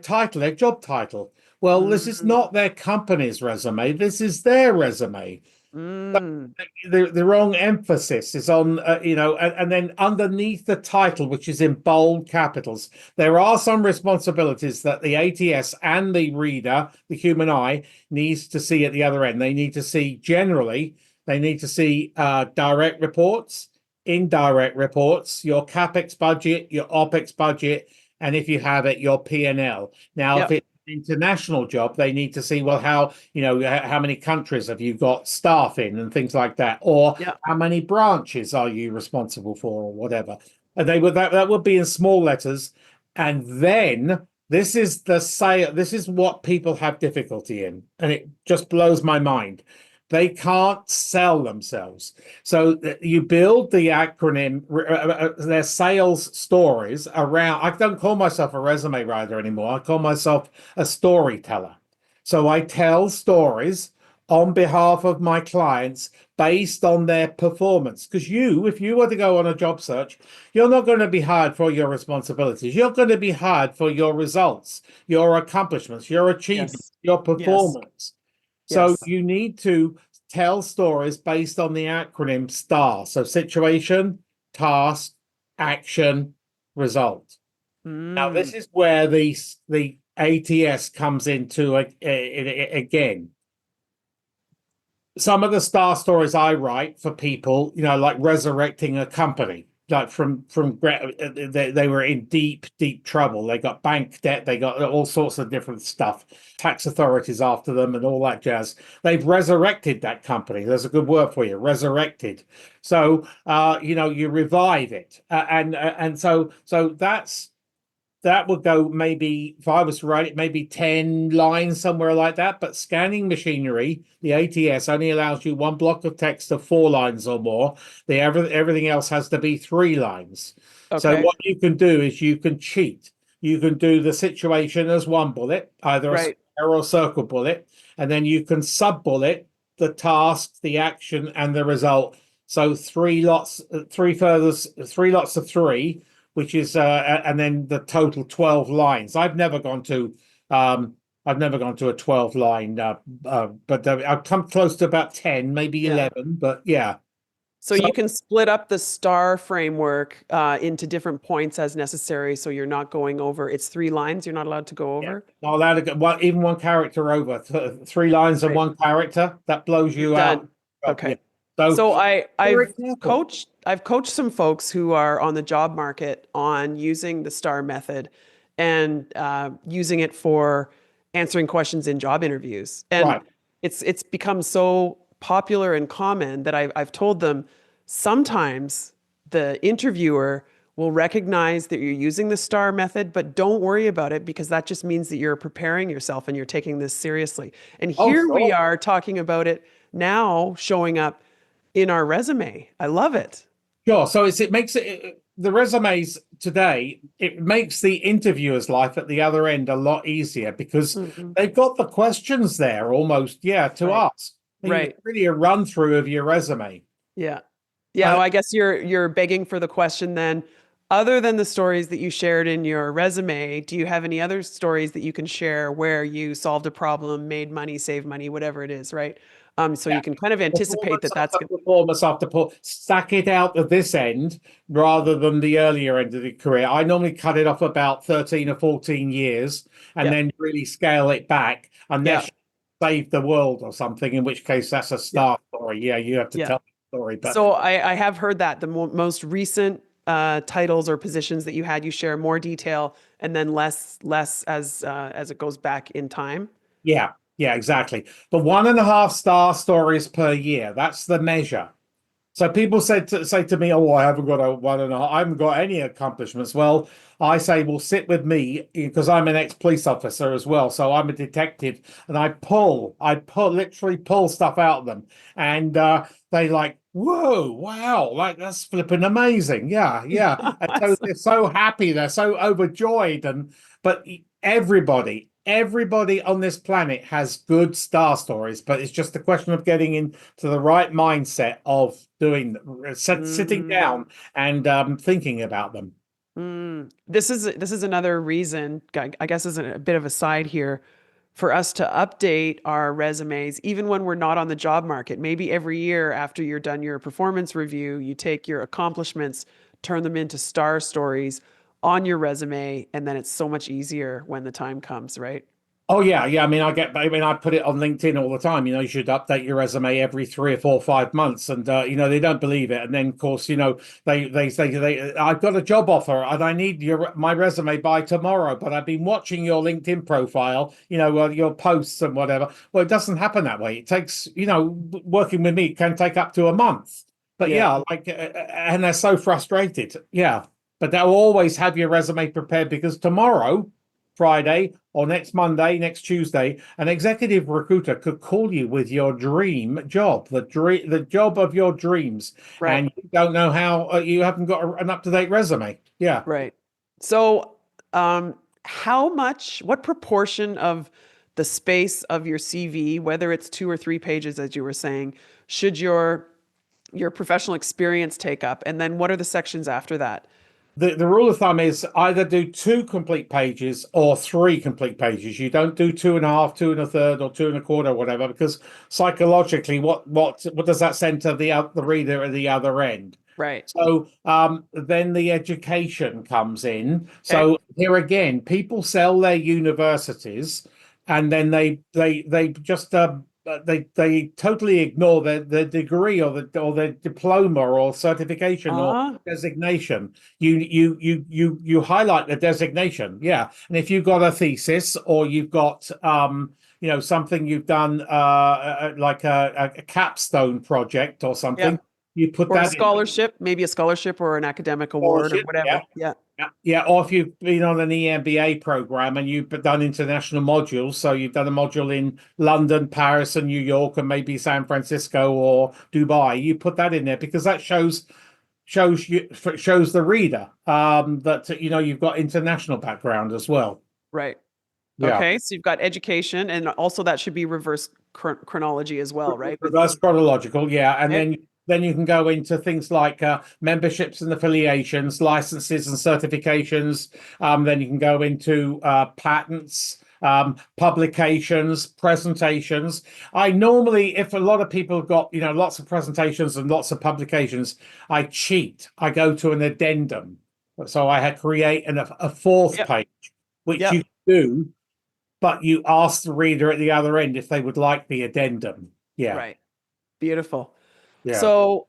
[SPEAKER 3] title, their job title. Well, this is
[SPEAKER 1] Mm,
[SPEAKER 3] not their company's resume. This is their resume.
[SPEAKER 1] mm,
[SPEAKER 3] The wrong emphasis is on, and then underneath the title, which is in bold capitals, there are some responsibilities that the ATS and the reader, the human eye, needs to see at the other end. They need to see direct reports, indirect reports, your CapEx budget, your OpEx budget, and if you have it, your P&L. Now, if
[SPEAKER 1] yep.
[SPEAKER 3] it's international job, they need to see, well, how many countries have you got staff in and things like that, or
[SPEAKER 1] Yep.
[SPEAKER 3] how many branches are you responsible for, or whatever. And that would be in small letters. And then this is this is what people have difficulty in, and it just blows my mind. They can't sell themselves. So you build the acronym, their sales stories around. I don't call myself a resume writer anymore. I call myself a storyteller. So I tell stories on behalf of my clients based on their performance. Because if you were to go on a job search, you're not going to be hired for your responsibilities. You're going to be hired for your results, your accomplishments, your achievements,
[SPEAKER 1] Yes.
[SPEAKER 3] your
[SPEAKER 1] Yes.
[SPEAKER 3] performance. So
[SPEAKER 1] Yes.
[SPEAKER 3] you need to tell stories based on the acronym STAR. So situation, task, action, result. Now
[SPEAKER 1] Mm,
[SPEAKER 3] this is where the ATS comes into again. Some of the STAR stories I write for people, like resurrecting a company, like they were in deep trouble. They got bank debt, they got all sorts of different stuff, tax authorities after them, and all that jazz. They've resurrected that company. There's a good word for you, resurrected. So you revive it, and so that would go, maybe, if I was to write it, maybe 10 lines, somewhere like that. But scanning machinery, the ATS, only allows you one block of text of 4 lines or more. Everything else has to be 3 lines. So
[SPEAKER 1] okay.
[SPEAKER 3] what you can do is you can cheat. You can do the situation as one bullet, either a
[SPEAKER 1] Right.
[SPEAKER 3] square or circle bullet, and then you can sub-bullet the task, the action, and the result. So 3 lots of 3 which is and then the total 12 lines. I've never gone to a 12 line, but I've come close to about 10, maybe 11, but yeah.
[SPEAKER 1] So you can split up the STAR framework into different points as necessary. So you're not going over. It's 3 lines. You're not allowed to go over.
[SPEAKER 3] Not allowed to go even one character over. 3 lines and one character. That blows you out.
[SPEAKER 1] Okay.
[SPEAKER 3] Yeah.
[SPEAKER 1] So I've coached some folks who are on the job market on using the STAR method and using it for answering questions in job interviews. And it's become so popular and common that I've told them sometimes the interviewer will recognize that you're using the STAR method, but don't worry about it because that just means that you're preparing yourself and you're taking this seriously. And here we are talking about it now showing up in our resume. I love it.
[SPEAKER 3] Sure. So it makes it the resumes today, it makes the interviewer's life at the other end a lot easier because they've got the questions there almost, to ask.
[SPEAKER 1] Right.
[SPEAKER 3] Really a run through of your resume.
[SPEAKER 1] Yeah. Yeah. Well, I guess you're begging for the question then. Other than the stories that you shared in your resume, do you have any other stories that you can share where you solved a problem, made money, saved money, whatever it is, right? So you can kind of anticipate that's going to
[SPEAKER 3] performance after stack it out at this end rather than the earlier end of the career. I normally cut it off about 13 or 14 years and then really scale it back unless save the world or something, in which case that's a star story. Yeah, you have to tell the story. But
[SPEAKER 1] so I have heard that the most recent titles or positions that you had, you share more detail and then less as it goes back in time.
[SPEAKER 3] Yeah, exactly. The 1.5 star stories per year. That's the measure. So people say to me, "Oh, I haven't got a 1.5. I haven't got any accomplishments." Well, I say, "Well, sit with me because I'm an ex-police officer as well. So I'm a detective, and literally pull stuff out of them, and they like, whoa, wow, like that's flipping amazing, yeah." And so they're so happy, they're so overjoyed, but everybody on this planet has good star stories, but it's just a question of getting into the right mindset of sitting down and thinking about them.
[SPEAKER 1] This is another reason, I guess, is a bit of a side here, for us to update our resumes, even when we're not on the job market. Maybe every year after you're done your performance review, you take your accomplishments, turn them into star stories on your resume, and then it's so much easier when the time comes, right?
[SPEAKER 3] Oh yeah. I mean, I put it on LinkedIn all the time. You should update your resume every 3 or 4 or 5 months, and they don't believe it. And then, of course, they say I've got a job offer and I need my resume by tomorrow, but I've been watching your LinkedIn profile, your posts and whatever. Well, it doesn't happen that way. It takes, working with me can take up to a month. But and they're so frustrated. Yeah, but they'll always have your resume prepared because tomorrow, Friday, or next Monday, next Tuesday, an executive recruiter could call you with your dream job, the job of your dreams, and you don't know how you haven't got an up-to-date resume. Yeah,
[SPEAKER 1] right. So, what proportion of the space of your CV, whether it's 2 or 3 pages, as you were saying, should your professional experience take up, and then what are the sections after that?
[SPEAKER 3] The rule of thumb is either do 2 complete pages or 3 complete pages. You don't do 2.5, 2 1/3, or 2 1/4, or whatever, because psychologically, what does that send to the reader at the other end?
[SPEAKER 1] Right.
[SPEAKER 3] So then the education comes in. So here again, people sell their universities, and then they just they totally ignore their degree or their diploma or certification or designation. You highlight the designation, and if you've got a thesis or you've got something you've done like a capstone project or something, you put
[SPEAKER 1] or
[SPEAKER 3] that
[SPEAKER 1] a scholarship, maybe a scholarship or an academic award or whatever.
[SPEAKER 3] Or if you've been on an EMBA program and you've done international modules, so you've done a module in London, Paris, and New York, and maybe San Francisco or Dubai, you put that in there because that shows the reader that you've got international background as well.
[SPEAKER 1] Right. Okay, so you've got education, and also that should be reverse chronology as well, right?
[SPEAKER 3] Reverse chronological, and then then you can go into things like memberships and affiliations, licenses and certifications. Then you can go into patents, publications, presentations. I normally, if a lot of people have got, lots of presentations and lots of publications, I cheat. I go to an addendum. So I had create a fourth
[SPEAKER 1] Yep.
[SPEAKER 3] page, which
[SPEAKER 1] Yep.
[SPEAKER 3] you do, but you ask the reader at the other end if they would like the addendum. Yeah.
[SPEAKER 1] Right. Beautiful.
[SPEAKER 3] Yeah.
[SPEAKER 1] So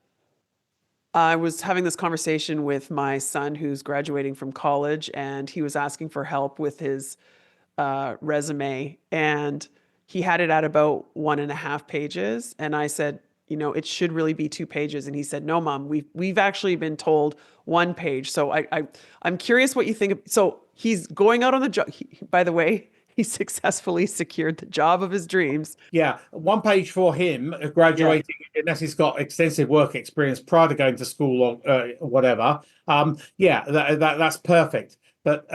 [SPEAKER 1] I was having this conversation with my son who's graduating from college, and he was asking for help with his resume, and he had it at about 1.5 pages. And I said, it should really be 2 pages. And he said, no, Mom, we've actually been told 1 page. So I'm curious what you think. So he's going out on the job. By the way, he successfully secured the job of his dreams.
[SPEAKER 3] Yeah, 1 page for him,
[SPEAKER 1] Yeah.
[SPEAKER 3] graduating, unless he's got extensive work experience prior to going to school or whatever. Yeah, that's perfect. But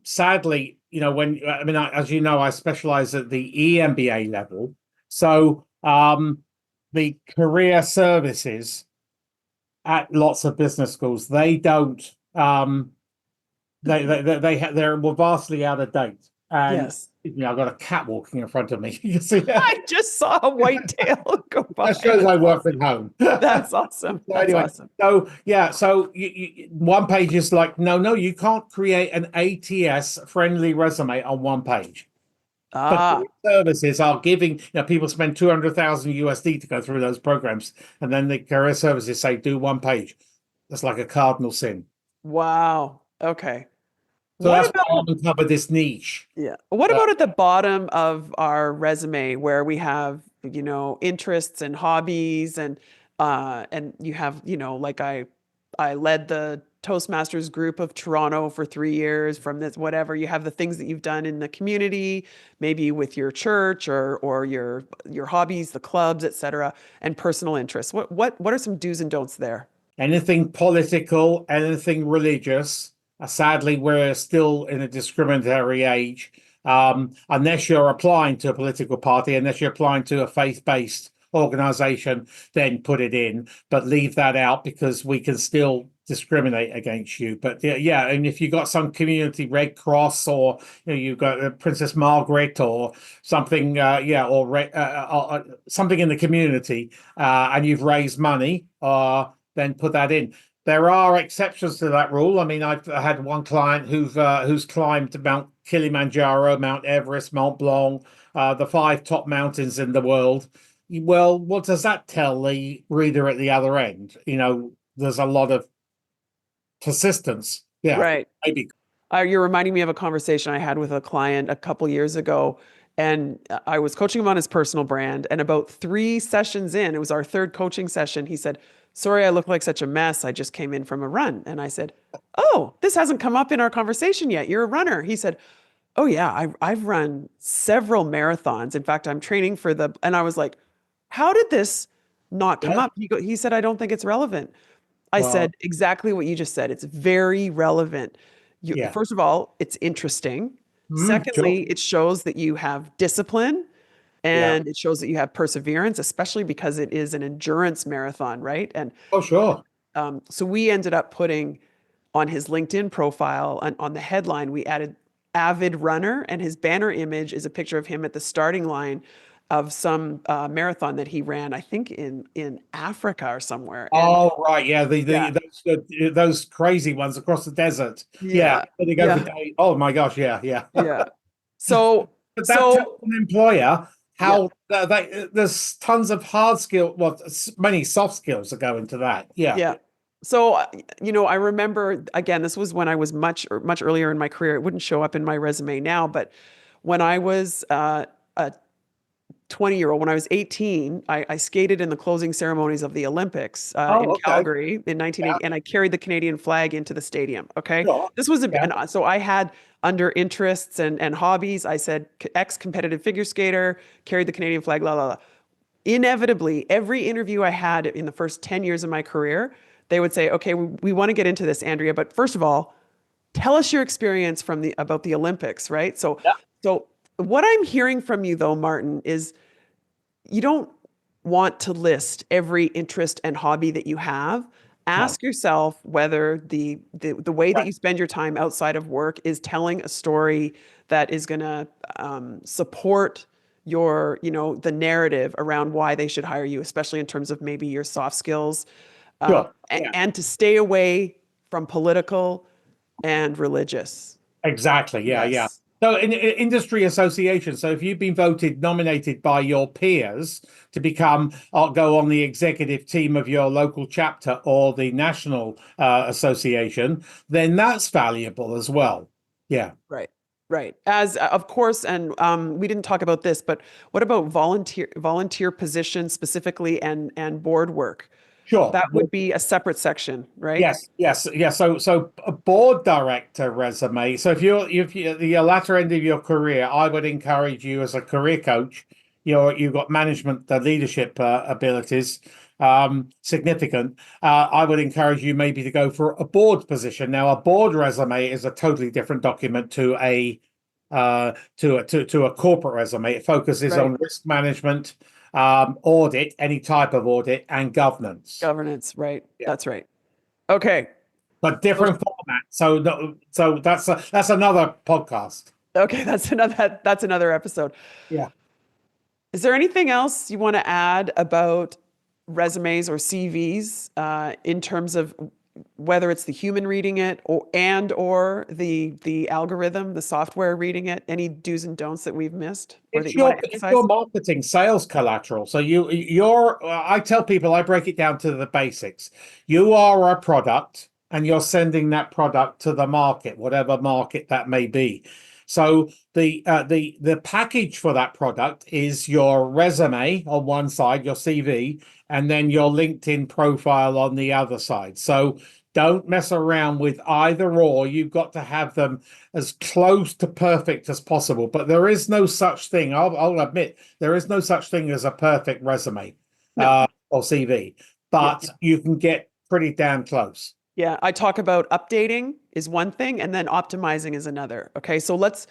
[SPEAKER 3] sadly, as you know, I specialize at the EMBA level. So the career services at lots of business schools, they don't, they're vastly out of date. And
[SPEAKER 1] Yes.
[SPEAKER 3] I've got a cat walking in front of me. You can see that.
[SPEAKER 1] I just saw a white tail go by.
[SPEAKER 3] That shows I work from home.
[SPEAKER 1] That's awesome.
[SPEAKER 3] So
[SPEAKER 1] That's
[SPEAKER 3] anyway,
[SPEAKER 1] awesome.
[SPEAKER 3] so yeah, so 1 page is like, no, you can't create an ATS friendly resume on 1 page.
[SPEAKER 1] Ah,
[SPEAKER 3] But services are giving, people spend 200,000 USD to go through those programs, and then the career services say do 1 page. That's like a cardinal sin.
[SPEAKER 1] wow. Okay.
[SPEAKER 3] So
[SPEAKER 1] What
[SPEAKER 3] that's why
[SPEAKER 1] about
[SPEAKER 3] I uncover this niche.
[SPEAKER 1] Yeah. What about at the bottom of our resume where we have, interests and hobbies and you have, like I led the Toastmasters group of Toronto for 3 years from this whatever. You have the things that you've done in the community, maybe with your church or your hobbies, the clubs, etc., and personal interests. What are some do's and don'ts there?
[SPEAKER 3] Anything political, anything religious. Sadly, we're still in a discriminatory age. Unless you're applying to a political party, unless you're applying to a faith-based organization, then put it in, but leave that out because we can still discriminate against you. But yeah, and if you've got some community Red Cross or you've got Princess Margaret or something, or something in the community, and you've raised money, then put that in. There are exceptions to that rule. I mean, I've had one client who's climbed Mount Kilimanjaro, Mount Everest, Mont Blanc, the 5 top mountains in the world. Well, what does that tell the reader at the other end? There's a lot of persistence. Yeah,
[SPEAKER 1] Right.
[SPEAKER 3] maybe.
[SPEAKER 1] You're reminding me of a conversation I had with a client a couple years ago, and I was coaching him on his personal brand. And about 3 sessions in, it was our third coaching session, he said, "Sorry, I look like such a mess. I just came in from a run." And I said, "Oh, this hasn't come up in our conversation yet. You're a runner." He said, "Oh yeah, I've run several marathons. In fact, I'm training for the." And I was like, "How did this not come
[SPEAKER 3] Yeah.
[SPEAKER 1] up?" He said, "I don't think it's relevant." I
[SPEAKER 3] Well,
[SPEAKER 1] said exactly what you just said. It's very relevant.
[SPEAKER 3] yeah.
[SPEAKER 1] First of all, it's interesting.
[SPEAKER 3] Sure.
[SPEAKER 1] Secondly, it shows that you have discipline
[SPEAKER 3] Yeah.
[SPEAKER 1] and it shows that you have perseverance, especially because it is an endurance marathon, right? And
[SPEAKER 3] Oh, sure.
[SPEAKER 1] so we ended up putting on his LinkedIn profile on the headline, we added avid runner, and his banner image is a picture of him at the starting line of some marathon that he ran, I think in Africa or somewhere. And
[SPEAKER 3] Oh, right. Yeah.
[SPEAKER 1] yeah,
[SPEAKER 3] Those crazy ones across the desert. Yeah.
[SPEAKER 1] yeah,
[SPEAKER 3] They go for
[SPEAKER 1] yeah,
[SPEAKER 3] days. Oh my gosh. Yeah. Yeah.
[SPEAKER 1] yeah. So,
[SPEAKER 3] But that tells
[SPEAKER 1] so
[SPEAKER 3] an employer
[SPEAKER 1] yeah,
[SPEAKER 3] how there's tons of hard skill, well, many soft skills that go into that. Yeah.
[SPEAKER 1] yeah. So, I remember again, this was when I was much earlier in my career. It wouldn't show up in my resume now, but when I was a 20-year-old, when I was 18, I skated in the closing ceremonies of the Olympics in
[SPEAKER 3] Oh, okay.
[SPEAKER 1] Calgary in
[SPEAKER 3] Yeah.
[SPEAKER 1] 1980, and I carried the Canadian flag into the stadium. Okay.
[SPEAKER 3] Sure.
[SPEAKER 1] This was
[SPEAKER 3] Yeah.
[SPEAKER 1] so I had under interests and hobbies, I said ex-competitive figure skater, carried the Canadian flag, la la la. Inevitably, every interview I had in the first 10 years of my career, they would say, "Okay, we want to get into this, Andrea, but first of all, tell us your experience about the Olympics," right? So
[SPEAKER 3] Yeah.
[SPEAKER 1] so what I'm hearing from you though, Martin, is you don't want to list every interest and hobby that you have. Ask yourself whether the way that you spend your time outside of work is telling a story that is going to support your, the narrative around why they should hire you, especially in terms of maybe your soft skills,
[SPEAKER 3] Sure. Yeah.
[SPEAKER 1] and to stay away from political and religious.
[SPEAKER 3] Exactly. Yeah. Yeah.
[SPEAKER 1] Yes.
[SPEAKER 3] So in industry association, so if you've been nominated by your peers to become or go on the executive team of your local chapter or the national association, then that's valuable as well. Yeah.
[SPEAKER 1] Right. Right. As of course, and we didn't talk about this, but what about volunteer positions specifically and board work?
[SPEAKER 3] Sure.
[SPEAKER 1] That would be a separate section, right?
[SPEAKER 3] Yes, yes, yes. So a board director resume. So if you're the latter end of your career, I would encourage you as a career coach. You've got management, leadership abilities, significant. I would encourage you maybe to go for a board position. Now, a board resume is a totally different document to a corporate resume. It focuses on risk management, audit, any type of audit, and governance.
[SPEAKER 1] Governance, right? Yeah. That's right. Okay.
[SPEAKER 3] But different format. So that's another podcast.
[SPEAKER 1] Okay, that's another episode.
[SPEAKER 3] Yeah.
[SPEAKER 1] Is there anything else you want to add about resumes or CVs in terms of whether it's the human reading it or the algorithm, the software reading it? Any do's and don'ts that we've missed?
[SPEAKER 3] It's your marketing sales collateral. So I tell people, I break it down to the basics. You are a product and you're sending that product to the market, whatever market that may be. So the package for that product is your resume on one side, your CV, and then your LinkedIn profile on the other side. So don't mess around with either or. You've got to have them as close to perfect as possible. But there is no such thing. I'll admit there is no such thing as a perfect resume or CV, but you can get pretty damn close.
[SPEAKER 1] Yeah, I talk about updating is one thing and then optimizing is another. Okay, so let's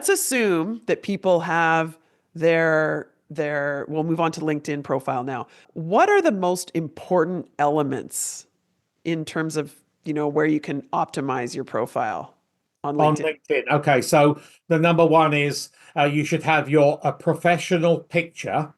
[SPEAKER 1] assume that people have we'll move on to LinkedIn profile now. What are the most important elements in terms of, where you can optimize your profile on LinkedIn?
[SPEAKER 3] Okay, so the number one is you should have a professional picture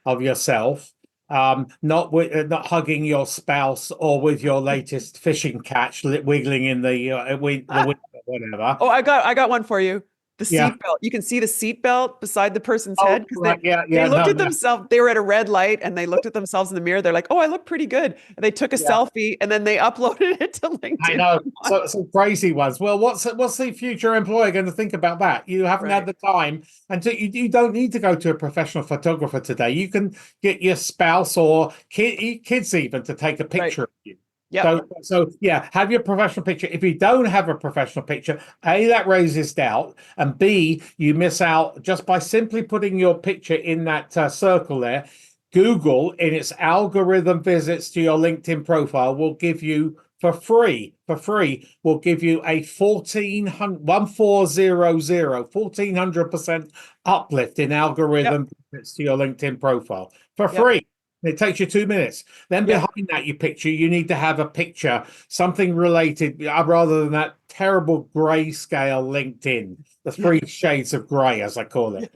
[SPEAKER 3] of yourself. Not hugging your spouse or with your latest fishing catch wiggling in the window, whatever.
[SPEAKER 1] Oh, I got one for you. The seatbelt. You can see the seatbelt beside the person's head because they looked at themselves. They were at a red light and they looked at themselves in the mirror. They're like, "Oh, I look pretty good." And they took a selfie and then they uploaded it to LinkedIn.
[SPEAKER 3] I know, some crazy ones. Well, what's the future employer going to think about that? You haven't had the time, and you don't need to go to a professional photographer today. You can get your spouse or kids even to take a picture of you.
[SPEAKER 1] Yeah.
[SPEAKER 3] So have your professional picture. If you don't have a professional picture, A, that raises doubt, and B, you miss out just by simply putting your picture in that circle there. Google, in its algorithm visits to your LinkedIn profile, will give you for free, will give you a 1400% uplift in algorithm visits to your LinkedIn profile for free. It takes you 2 minutes. Then behind that, you need to have a picture, something related, rather than that terrible grayscale LinkedIn, the 3 shades of gray, as I call it.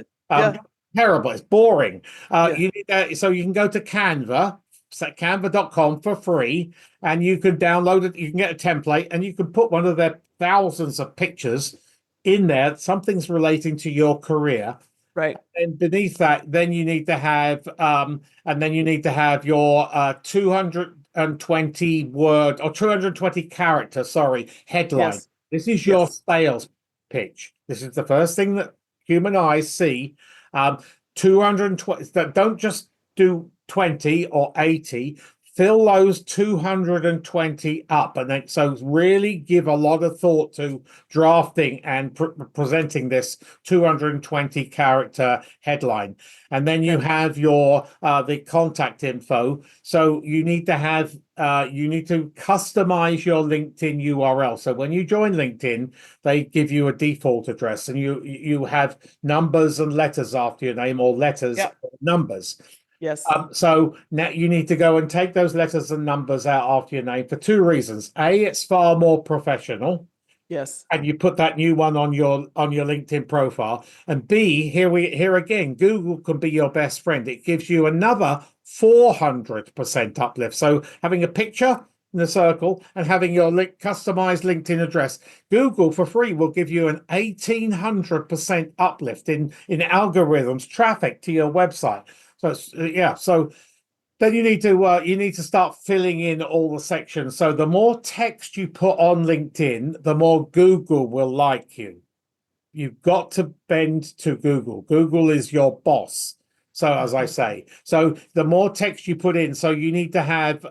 [SPEAKER 3] Terrible. It's boring. You need that, so you can go to Canva, canva.com for free, and you can download it. You can get a template, and you can put one of their thousands of pictures in there. Something's relating to your career.
[SPEAKER 1] Right.
[SPEAKER 3] And beneath that, then you need to have, your 220 word or 220 character, headline.
[SPEAKER 1] Yes.
[SPEAKER 3] This is your sales pitch. This is the first thing that human eyes see. 220. Don't just do 20 or 80. Fill those 220 up, and then so really give a lot of thought to drafting and presenting this 220 character headline. And then you have your the contact info. So you need to customize your LinkedIn URL. So when you join LinkedIn, they give you a default address, and you have numbers and letters after your name, or letters or numbers.
[SPEAKER 1] Yes.
[SPEAKER 3] So now you need to go and take those letters and numbers out after your name for two reasons. A, it's far more professional,
[SPEAKER 1] Yes.
[SPEAKER 3] and you put that new one on your LinkedIn profile. And B, here again, Google can be your best friend. It gives you another 400% uplift. So having a picture in the circle and having your customized LinkedIn address, Google for free will give you an 1800% uplift in algorithms traffic to your website. So yeah, so then you need to start filling in all the sections. So the more text you put on LinkedIn, the more Google will like you. You've got to bend to Google. Google is your boss. So as I say, so the more text you put in, so you need to have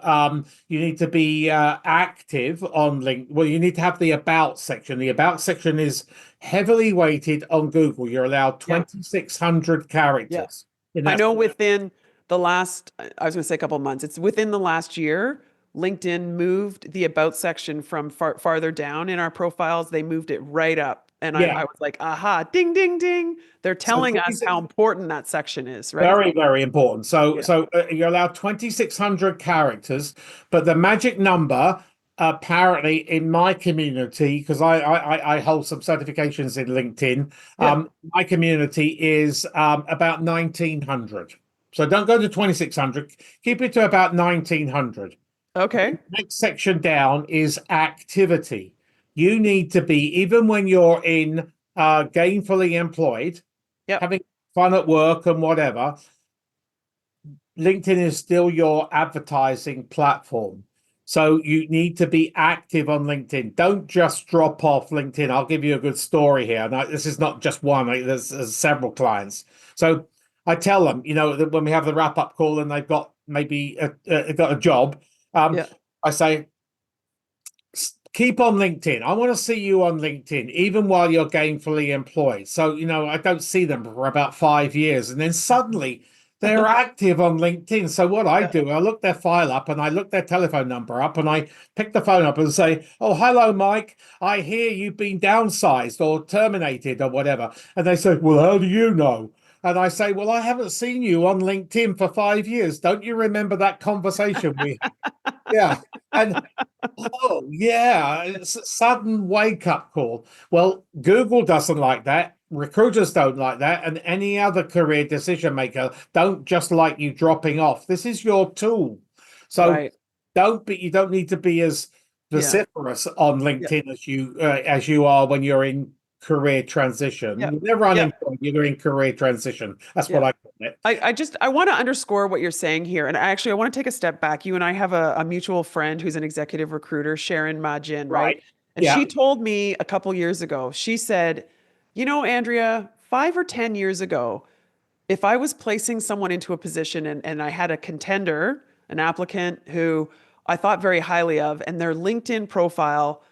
[SPEAKER 3] you need to be active on LinkedIn. Well, you need to have the about section. The about section is heavily weighted on Google. You're allowed
[SPEAKER 1] Yeah.
[SPEAKER 3] 2,600
[SPEAKER 1] Yeah.
[SPEAKER 3] characters in
[SPEAKER 1] I
[SPEAKER 3] that.
[SPEAKER 1] know within the last, I was going to say a couple of months, it's within the last year, LinkedIn moved the about section from farther down in our profiles. They moved it right up. And I
[SPEAKER 3] Yeah.
[SPEAKER 1] was like, aha, ding, ding, ding. They're
[SPEAKER 3] So
[SPEAKER 1] telling us how important that section is, right?
[SPEAKER 3] very, very important. So,
[SPEAKER 1] Yeah.
[SPEAKER 3] you're allowed 2,600 characters, but the magic number, apparently in my community, because I hold some certifications in LinkedIn,
[SPEAKER 1] Yeah.
[SPEAKER 3] my community is about 1,900. So don't go to 2,600. Keep it to about 1,900.
[SPEAKER 1] Okay.
[SPEAKER 3] Next section down is activity. You need to be, even when you're in gainfully employed,
[SPEAKER 1] Yep.
[SPEAKER 3] having fun at work and whatever, LinkedIn is still your advertising platform. So you need to be active on LinkedIn. Don't just drop off LinkedIn. I'll give you a good story here. Now, this is not just one, there's several clients. So I tell them, that when we have the wrap up call and they've got maybe got a job,
[SPEAKER 1] Yeah.
[SPEAKER 3] I say, keep on LinkedIn. I want to see you on LinkedIn, even while you're gainfully employed. So, I don't see them for about 5 years. And then suddenly they're active on LinkedIn. So what I
[SPEAKER 1] Yeah.
[SPEAKER 3] do, I look their file up and I look their telephone number up and I pick the phone up and say, oh, hello, Mike. I hear you've been downsized or terminated or whatever. And they say, well, how do you know? And I say, well, I haven't seen you on LinkedIn for 5 years. Don't you remember that conversation we had? Yeah. And oh, yeah, it's a sudden wake up call. Well, Google doesn't like that. Recruiters don't like that. And any other career decision maker don't just like you dropping off. This is your tool. So
[SPEAKER 1] Right.
[SPEAKER 3] you don't need to be as
[SPEAKER 1] Yeah.
[SPEAKER 3] vociferous on
[SPEAKER 1] Yeah.
[SPEAKER 3] LinkedIn as you are when you're in career transition.
[SPEAKER 1] Yeah.
[SPEAKER 3] You're never
[SPEAKER 1] Yeah.
[SPEAKER 3] unemployed, you're in career transition. That's what
[SPEAKER 1] Yeah.
[SPEAKER 3] I call it.
[SPEAKER 1] I want to underscore what you're saying here. And I want to take a step back. You and I have a mutual friend who's an executive recruiter, Sharon Majin, right?
[SPEAKER 3] Right.
[SPEAKER 1] And
[SPEAKER 3] Yeah.
[SPEAKER 1] she told me a couple years ago, she said, Andrea, 5 or 10 years ago, if I was placing someone into a position and I had a contender, an applicant who I thought very highly of, and their LinkedIn profile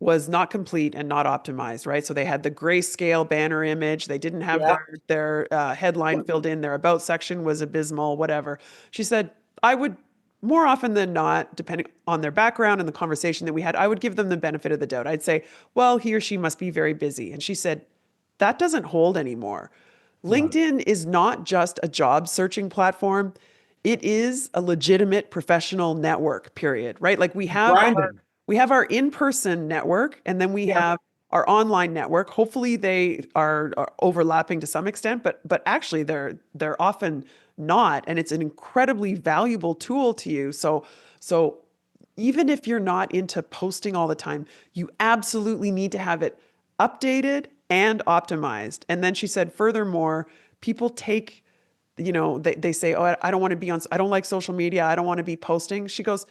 [SPEAKER 1] was not complete and not optimized, right? So they had the grayscale banner image. They didn't have
[SPEAKER 3] Yeah.
[SPEAKER 1] their headline filled in. Their about section was abysmal, whatever. She said, I would more often than not, depending on their background and the conversation that we had, I would give them the benefit of the doubt. I'd say, well, he or she must be very busy. And she said, that doesn't hold anymore.
[SPEAKER 3] No.
[SPEAKER 1] LinkedIn is not just a job searching platform. It is a legitimate professional network, period, right? Like
[SPEAKER 3] Branding.
[SPEAKER 1] we have our in-person network and then we
[SPEAKER 3] Yeah.
[SPEAKER 1] have our online network. Hopefully they are overlapping to some extent, but actually they're often not, and it's an incredibly valuable tool to you. So even if you're not into posting all the time, you absolutely need to have it updated and optimized. And then she said, furthermore, people take, they say, oh, I don't want to be on, I don't like social media. I don't want to be posting. She goes,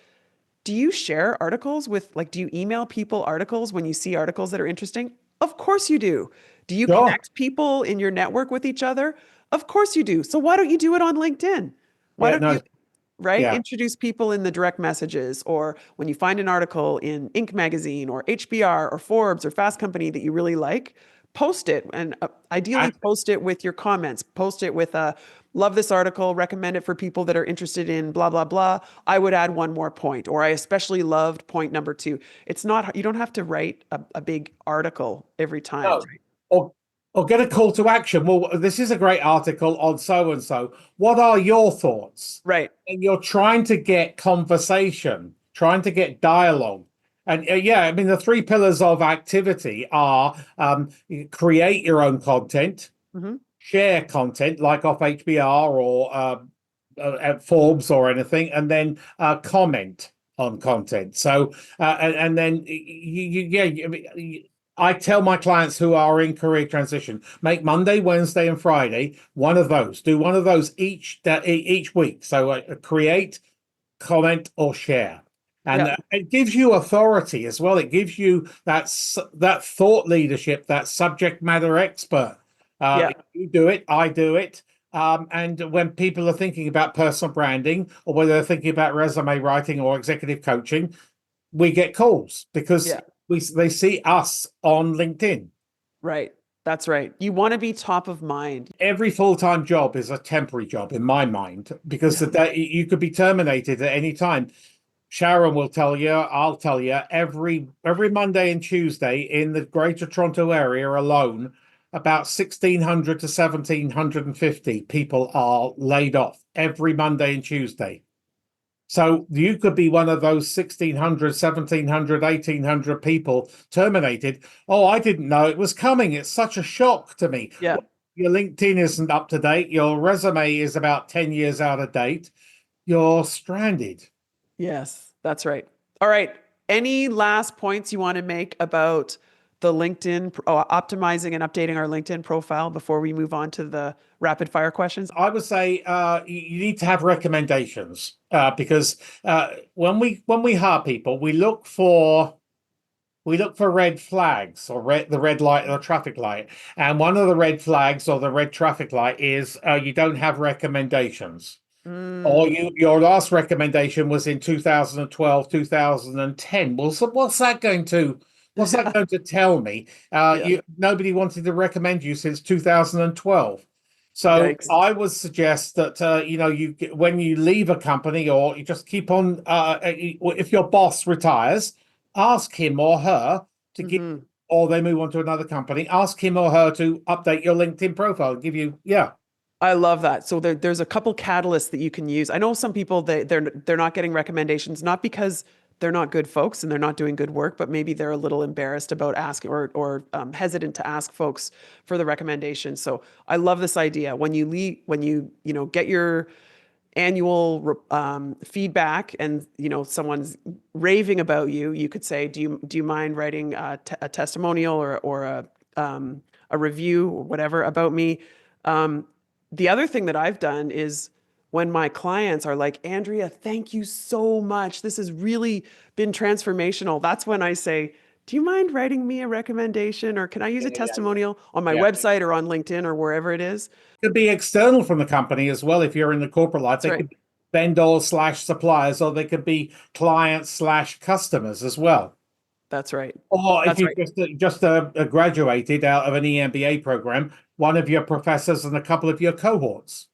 [SPEAKER 1] do you share articles do you email people articles when you see articles that are interesting? Of course you do. Do you
[SPEAKER 3] Sure.
[SPEAKER 1] connect people in your network with each other? Of course you do. So why don't you do it on LinkedIn? Why
[SPEAKER 3] Yeah.
[SPEAKER 1] don't you
[SPEAKER 3] No.
[SPEAKER 1] right?
[SPEAKER 3] Yeah.
[SPEAKER 1] Introduce people in the direct messages, or when you find an article in Inc. magazine or HBR or Forbes or Fast Company that you really like, post it and ideally post it with your comments. Post it with love this article, recommend it for people that are interested in blah, blah, blah. I would add one more point, or I especially loved point number two. It's not, you don't have to write a big article every time,
[SPEAKER 3] No.
[SPEAKER 1] right?
[SPEAKER 3] Or or get a call to action. Well, this is a great article on so and so. What are your thoughts?
[SPEAKER 1] Right.
[SPEAKER 3] And you're trying to get conversation, trying to get dialogue. And yeah, I mean, the three pillars of activity are create your own content, share content like off HBR or at Forbes or anything, and then comment on content. So, and then I tell my clients who are in career transition, make Monday, Wednesday, and Friday one of those. Do one of those each week. So create, comment, or share. And it gives you authority as well. It gives you that thought leadership, that subject matter expert. You do it, I do it. And when people are thinking about personal branding or whether they're thinking about resume writing or executive coaching, we get calls because they see us on LinkedIn.
[SPEAKER 1] Right. That's right. You want to be top of mind.
[SPEAKER 3] Every full-time job is a temporary job in my mind because you could be terminated at any time. Sharon will tell you, I'll tell you, every Monday and Tuesday in the Greater Toronto area alone, about 1,600 to 1,750 people are laid off every Monday and Tuesday. So you could be one of those 1,600, 1,700, 1,800 people terminated. Oh, I didn't know it was coming. It's such a shock to me.
[SPEAKER 1] Yeah.
[SPEAKER 3] Your LinkedIn isn't up to date. Your resume is about 10 years out of date. You're stranded.
[SPEAKER 1] Yes, that's right. All right. Any last points you want to make about the LinkedIn, optimizing and updating our LinkedIn profile before we move on to the rapid fire questions?
[SPEAKER 3] I would say you need to have recommendations because when we hire people, we look for red flags or the red light or traffic light. And one of the red flags or the red traffic light is you don't have recommendations. Or your last recommendation was in 2012, 2010. Well, so what's that going to tell me? Nobody wanted to recommend you since 2012. So
[SPEAKER 1] Yikes.
[SPEAKER 3] I would suggest that when you leave a company or you just keep on if your boss retires, ask him or her to give, or they move on to another company, ask him or her to update your LinkedIn profile and give you
[SPEAKER 1] I love that. So there's a couple catalysts that you can use. I know some people they're not getting recommendations, not because they're not good folks and they're not doing good work, but maybe they're a little embarrassed about asking or hesitant to ask folks for the recommendation. So I love this idea. When you get your annual feedback and someone's raving about you, you could say, do you mind writing a testimonial or a review or whatever about me? The other thing that I've done is when my clients are like, Andrea, thank you so much. This has really been transformational. That's when I say, do you mind writing me a recommendation or can I use a testimonial on my website or on LinkedIn or wherever it is?
[SPEAKER 3] It could be external from the company as well. If you're in the corporate life, they could be vendors/suppliers, or they could be clients/customers as well.
[SPEAKER 1] That's right.
[SPEAKER 3] Or if you just graduated out of an EMBA program, one of your professors and a couple of your cohorts.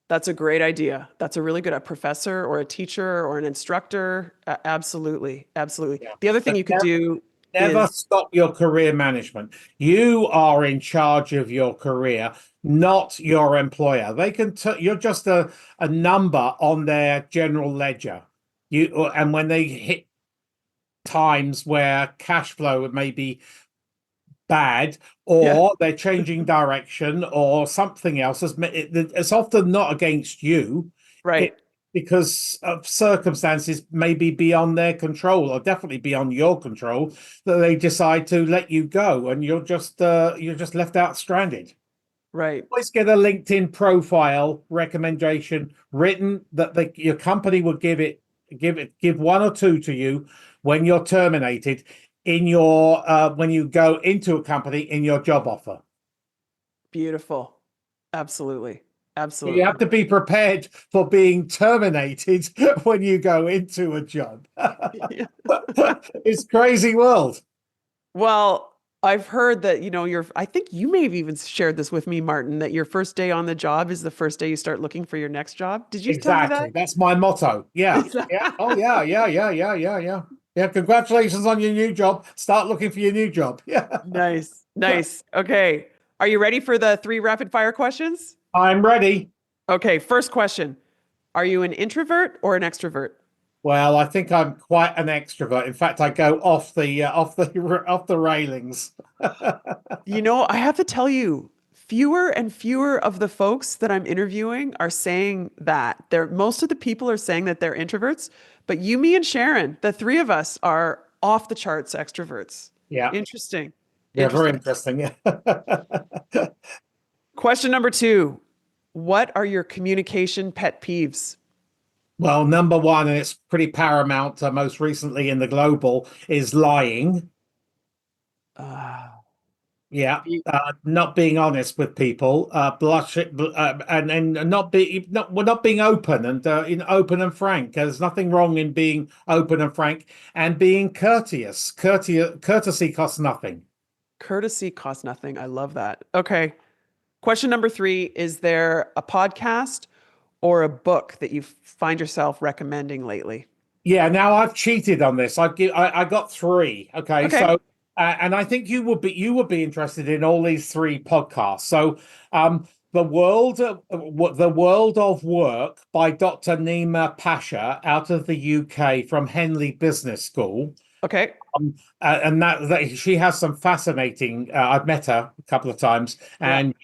[SPEAKER 1] That's a great idea. That's a really good professor or a teacher or an instructor. Absolutely. Absolutely. Yeah. The other thing you could do
[SPEAKER 3] never stop your career management. You are in charge of your career, not your employer. They can you're just a number on their general ledger. And when they hit times where cash flow may be bad or they're changing direction or something else, it's often not against you,
[SPEAKER 1] right?
[SPEAKER 3] Because of circumstances maybe beyond their control or definitely beyond your control, that they decide to let you go and you're just left out stranded.
[SPEAKER 1] Right.
[SPEAKER 3] Always get a LinkedIn profile recommendation written that your company will give one or two to you when you're terminated in your when you go into a company in your job offer. Beautiful.
[SPEAKER 1] Absolutely. Absolutely.
[SPEAKER 3] You have to be prepared for being terminated when you go into a job. It's crazy world.
[SPEAKER 1] Well, I've heard that, I think you may have even shared this with me, Martin, that your first day on the job is the first day you start looking for your next job. Did you tell me that?
[SPEAKER 3] That's my motto. Yeah. Yeah. Oh, yeah. Yeah. Congratulations on your new job. Start looking for your new job. Yeah.
[SPEAKER 1] Nice. Okay. Are you ready for the 3 rapid fire questions?
[SPEAKER 3] I'm ready.
[SPEAKER 1] Okay, first question. Are you an introvert or an extrovert?
[SPEAKER 3] Well, I think I'm quite an extrovert. In fact, I go off the railings.
[SPEAKER 1] I have to tell you, fewer and fewer of the folks that I'm interviewing are saying that. Most of the people are saying that they're introverts, but you, me, and Sharon, the 3 of us are off the charts extroverts.
[SPEAKER 3] Yeah,
[SPEAKER 1] Interesting.
[SPEAKER 3] yeah, very
[SPEAKER 1] Interesting.
[SPEAKER 3] interesting.
[SPEAKER 1] Question number 2. What are your communication pet peeves?
[SPEAKER 3] Well, number one, and it's pretty paramount, most recently in the global, is lying.
[SPEAKER 1] Uh,
[SPEAKER 3] Yeah, not being honest with people, and not being open and open and frank. There's nothing wrong in being open and frank and being courteous. Courtesy costs nothing.
[SPEAKER 1] Courtesy costs nothing. I love that. Okay. Question number 3. Is there a podcast or a book that you find yourself recommending lately?
[SPEAKER 3] Yeah, now I've cheated on this. I got 3. Okay,
[SPEAKER 1] Okay.
[SPEAKER 3] so and I think you would be interested in all these 3 podcasts. So, the world of work by Dr. Nima Pasha out of the UK from Henley Business School.
[SPEAKER 1] Okay.
[SPEAKER 3] And that she has some fascinating. I've met her a couple of times,
[SPEAKER 1] Yeah.
[SPEAKER 3] and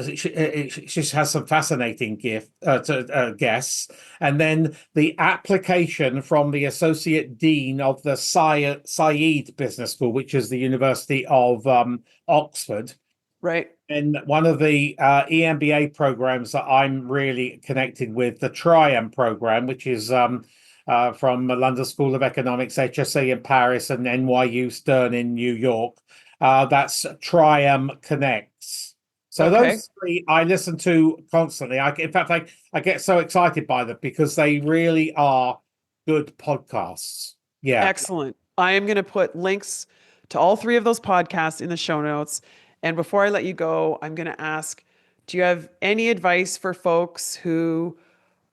[SPEAKER 3] she has some fascinating guests. And then the application from the Associate Dean of the Saeed Business School, which is the University of Oxford.
[SPEAKER 1] Right.
[SPEAKER 3] And one of the EMBA programs that I'm really connected with, the Trium program, which is from the London School of Economics, HSE in Paris, and NYU Stern in New York. That's Trium Connects. So
[SPEAKER 1] Okay.
[SPEAKER 3] those 3 I listen to constantly. In fact, I get so excited by them because they really are good podcasts. Yeah.
[SPEAKER 1] Excellent. I am going to put links to all 3 of those podcasts in the show notes. And before I let you go, I'm going to ask, do you have any advice for folks who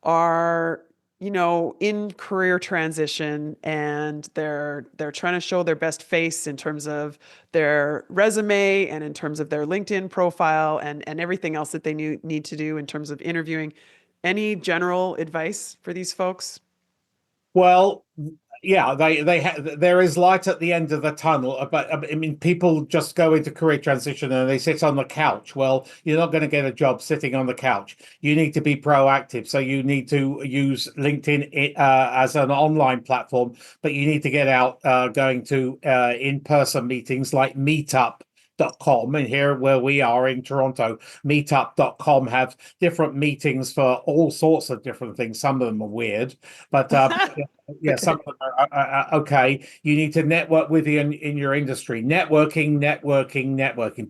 [SPEAKER 1] are, in career transition and they're trying to show their best face in terms of their resume and in terms of their LinkedIn profile and everything else that they need to do in terms of interviewing? Any general advice for these folks?
[SPEAKER 3] Well, yeah, there is light at the end of the tunnel, but I mean, people just go into career transition and they sit on the couch. Well, you're not going to get a job sitting on the couch. You need to be proactive. So you need to use LinkedIn as an online platform, but you need to get out, going to in-person meetings like Meetup.com, and here where we are in Toronto, Meetup.com have different meetings for all sorts of different things. Some of them are weird, but yeah,
[SPEAKER 1] Okay.
[SPEAKER 3] some of them are okay. You need to network with you in your industry. Networking.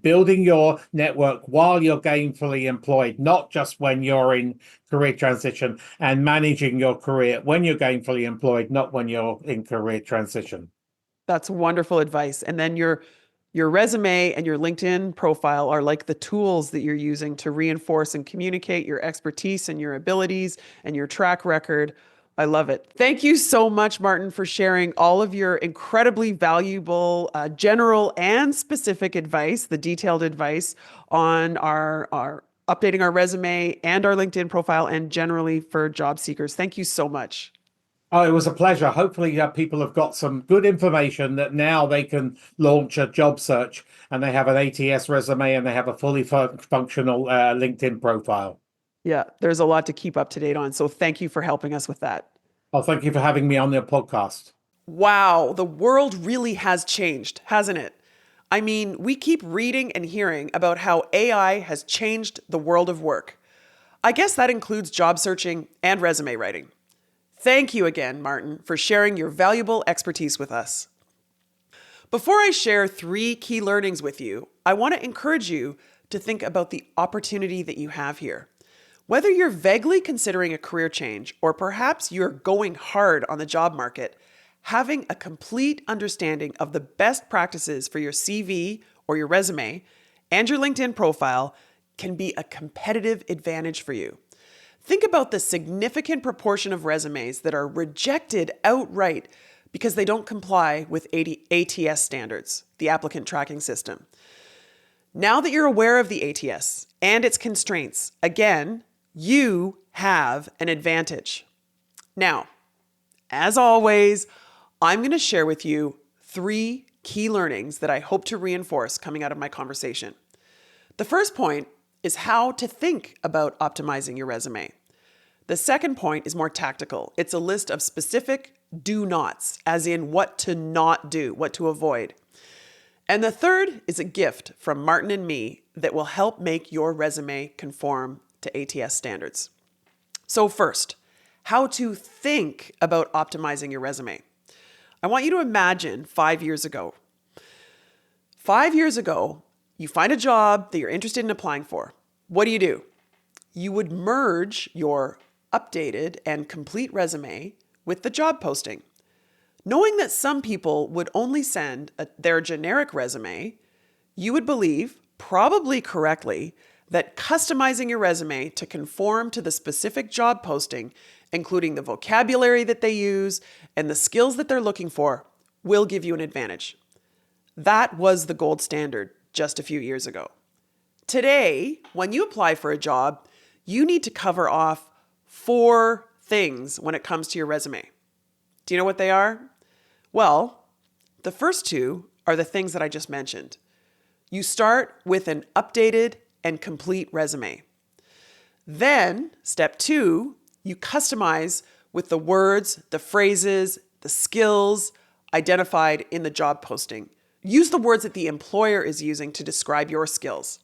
[SPEAKER 3] Building your network while you're gainfully employed, not just when you're in career transition, and managing your career when you're gainfully employed, not when you're in career transition.
[SPEAKER 1] That's wonderful advice. And then your resume and your LinkedIn profile are like the tools that you're using to reinforce and communicate your expertise and your abilities and your track record. I love it. Thank you so much, Martin, for sharing all of your incredibly valuable general and specific advice, the detailed advice on our updating our resume and our LinkedIn profile and generally for job seekers. Thank you so much.
[SPEAKER 3] Oh, it was a pleasure. Hopefully, people have got some good information that now they can launch a job search and they have an ATS resume and they have a fully functional LinkedIn profile.
[SPEAKER 1] Yeah, there's a lot to keep up to date on. So thank you for helping us with that.
[SPEAKER 3] Oh, thank you for having me on your podcast.
[SPEAKER 1] Wow, the world really has changed, hasn't it? I mean, we keep reading and hearing about how AI has changed the world of work. I guess that includes job searching and resume writing. Thank you again, Martin, for sharing your valuable expertise with us. Before I share 3 key learnings with you, I want to encourage you to think about the opportunity that you have here. Whether you're vaguely considering a career change or perhaps you're going hard on the job market, having a complete understanding of the best practices for your CV or your resume and your LinkedIn profile can be a competitive advantage for you. Think about the significant proportion of resumes that are rejected outright because they don't comply with ATS standards, the applicant tracking system. Now that you're aware of the ATS and its constraints, again, you have an advantage. Now, as always, I'm going to share with you 3 key learnings that I hope to reinforce coming out of my conversation. The first point is how to think about optimizing your resume. The second point is more tactical. It's a list of specific do nots, as in what to not do, what to avoid. And the third is a gift from Martin and me that will help make your resume conform to ATS standards. So first, how to think about optimizing your resume. I want you to imagine 5 years ago. 5 years ago, you find a job that you're interested in applying for. What do? You would merge your updated and complete resume with the job posting. Knowing that some people would only send their generic resume, you would believe, probably correctly, that customizing your resume to conform to the specific job posting, including the vocabulary that they use and the skills that they're looking for, will give you an advantage. That was the gold standard just a few years ago. Today, when you apply for a job, you need to cover off 4 things when it comes to your resume. Do you know what they are? Well, the first 2 are the things that I just mentioned. You start with an updated and complete resume. Then, step 2, you customize with the words, the phrases, the skills identified in the job posting. Use the words that the employer is using to describe your skills.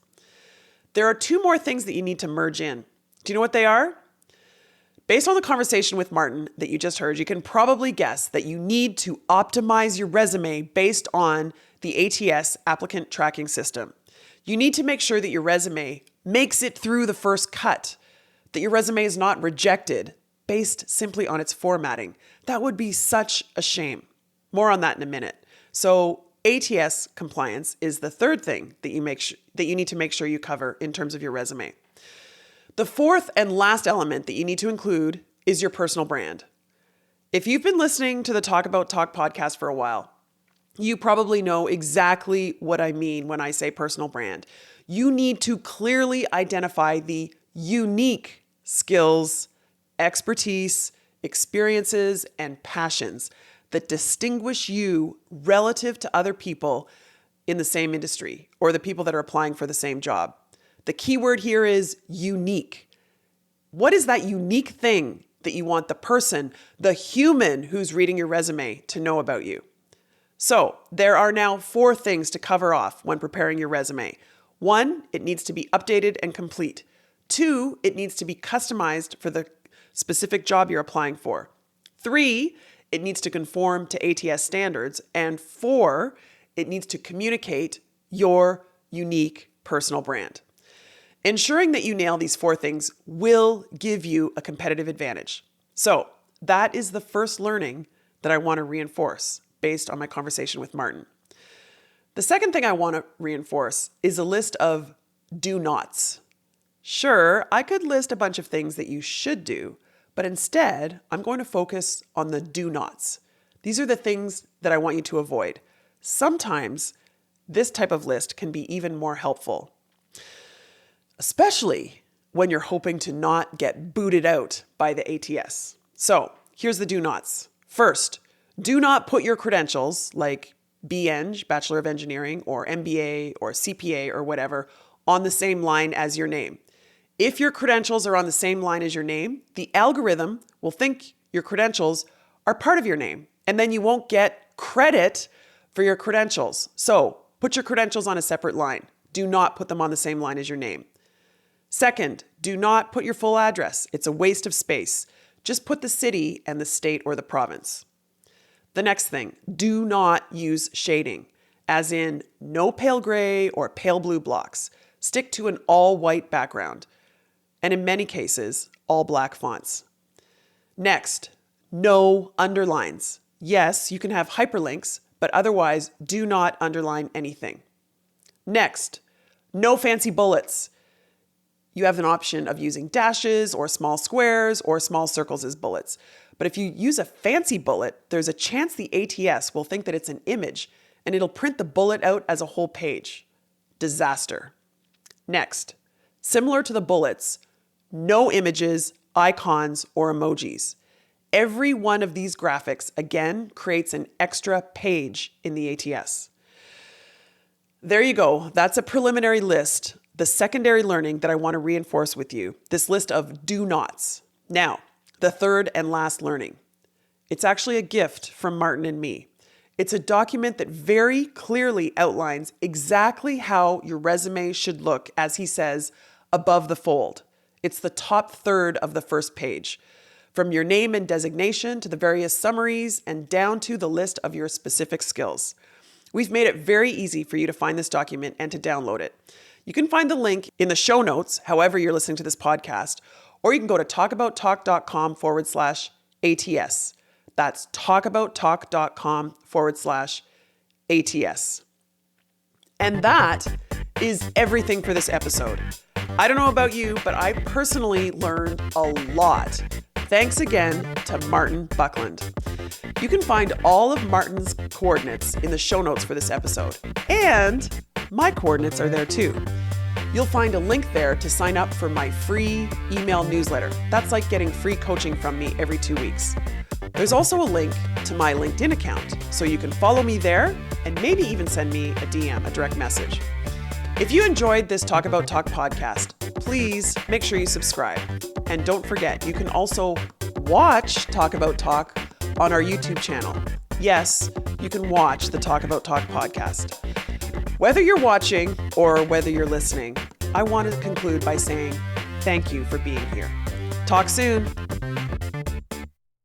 [SPEAKER 1] There are 2 more things that you need to merge in. Do you know what they are? Based on the conversation with Martin that you just heard, you can probably guess that you need to optimize your resume based on the ATS applicant tracking system. You need to make sure that your resume makes it through the first cut, that your resume is not rejected based simply on its formatting. That would be such a shame. More on that in a minute. So ATS compliance is the third thing that you need to make sure you cover in terms of your resume. The fourth and last element that you need to include is your personal brand. If you've been listening to the Talk About Talk podcast for a while, you probably know exactly what I mean when I say personal brand. You need to clearly identify the unique skills, expertise, experiences, and passions that distinguish you relative to other people in the same industry or the people that are applying for the same job. The key word here is unique. What is that unique thing that you want the person, the human who's reading your resume, to know about you? So there are now 4 things to cover off when preparing your resume. 1, it needs to be updated and complete. 2, it needs to be customized for the specific job you're applying for. 3, it needs to conform to ATS standards. And 4, it needs to communicate your unique personal brand. Ensuring that you nail these 4 things will give you a competitive advantage. So that is the first learning that I want to reinforce based on my conversation with Martin. The second thing I want to reinforce is a list of do nots. Sure, I could list a bunch of things that you should do, but instead, I'm going to focus on the do nots. These are the things that I want you to avoid. Sometimes this type of list can be even more helpful, especially when you're hoping to not get booted out by the ATS. So here's the do nots. First, do not put your credentials like BEng, Bachelor of Engineering, or MBA, or CPA, or whatever, on the same line as your name. If your credentials are on the same line as your name, the algorithm will think your credentials are part of your name, and then you won't get credit for your credentials. So put your credentials on a separate line. Do not put them on the same line as your name. Second, do not put your full address. It's a waste of space. Just put the city and the state or the province. The next thing, do not use shading, as in no pale gray or pale blue blocks. Stick to an all-white background, and in many cases, all black fonts. Next, no underlines. Yes, you can have hyperlinks, but otherwise do not underline anything. Next, no fancy bullets. You have an option of using dashes or small squares or small circles as bullets. But if you use a fancy bullet, there's a chance the ATS will think that it's an image and it'll print the bullet out as a whole page. disaster. Next, similar to the bullets, no images, icons, or emojis. Every one of these graphics, again, creates an extra page in the ATS. There you go. That's a preliminary list, the secondary learning that I want to reinforce with you, this list of do nots. Now, the third and last learning. It's actually a gift from Martin and me. It's a document that very clearly outlines exactly how your resume should look, as he says, above the fold. It's the top third of the first page, from your name and designation to the various summaries and down to the list of your specific skills. We've made it very easy for you to find this document and to download it. You can find the link in the show notes, however you're listening to this podcast, or you can go to talkabouttalk.com/ATS. That's talkabouttalk.com/ATS. And that is everything for this episode. I don't know about you, but I personally learned a lot. Thanks again to Martin Buckland. You can find all of Martin's coordinates in the show notes for this episode. And my coordinates are there too. You'll find a link there to sign up for my free email newsletter. That's like getting free coaching from me every 2 weeks. There's also a link to my LinkedIn account, so you can follow me there and maybe even send me a DM, a direct message. If you enjoyed this Talk About Talk podcast, please make sure you subscribe. And don't forget, you can also watch Talk About Talk on our YouTube channel. Yes, you can watch the Talk About Talk podcast. Whether you're watching or whether you're listening, I want to conclude by saying thank you for being here. Talk soon.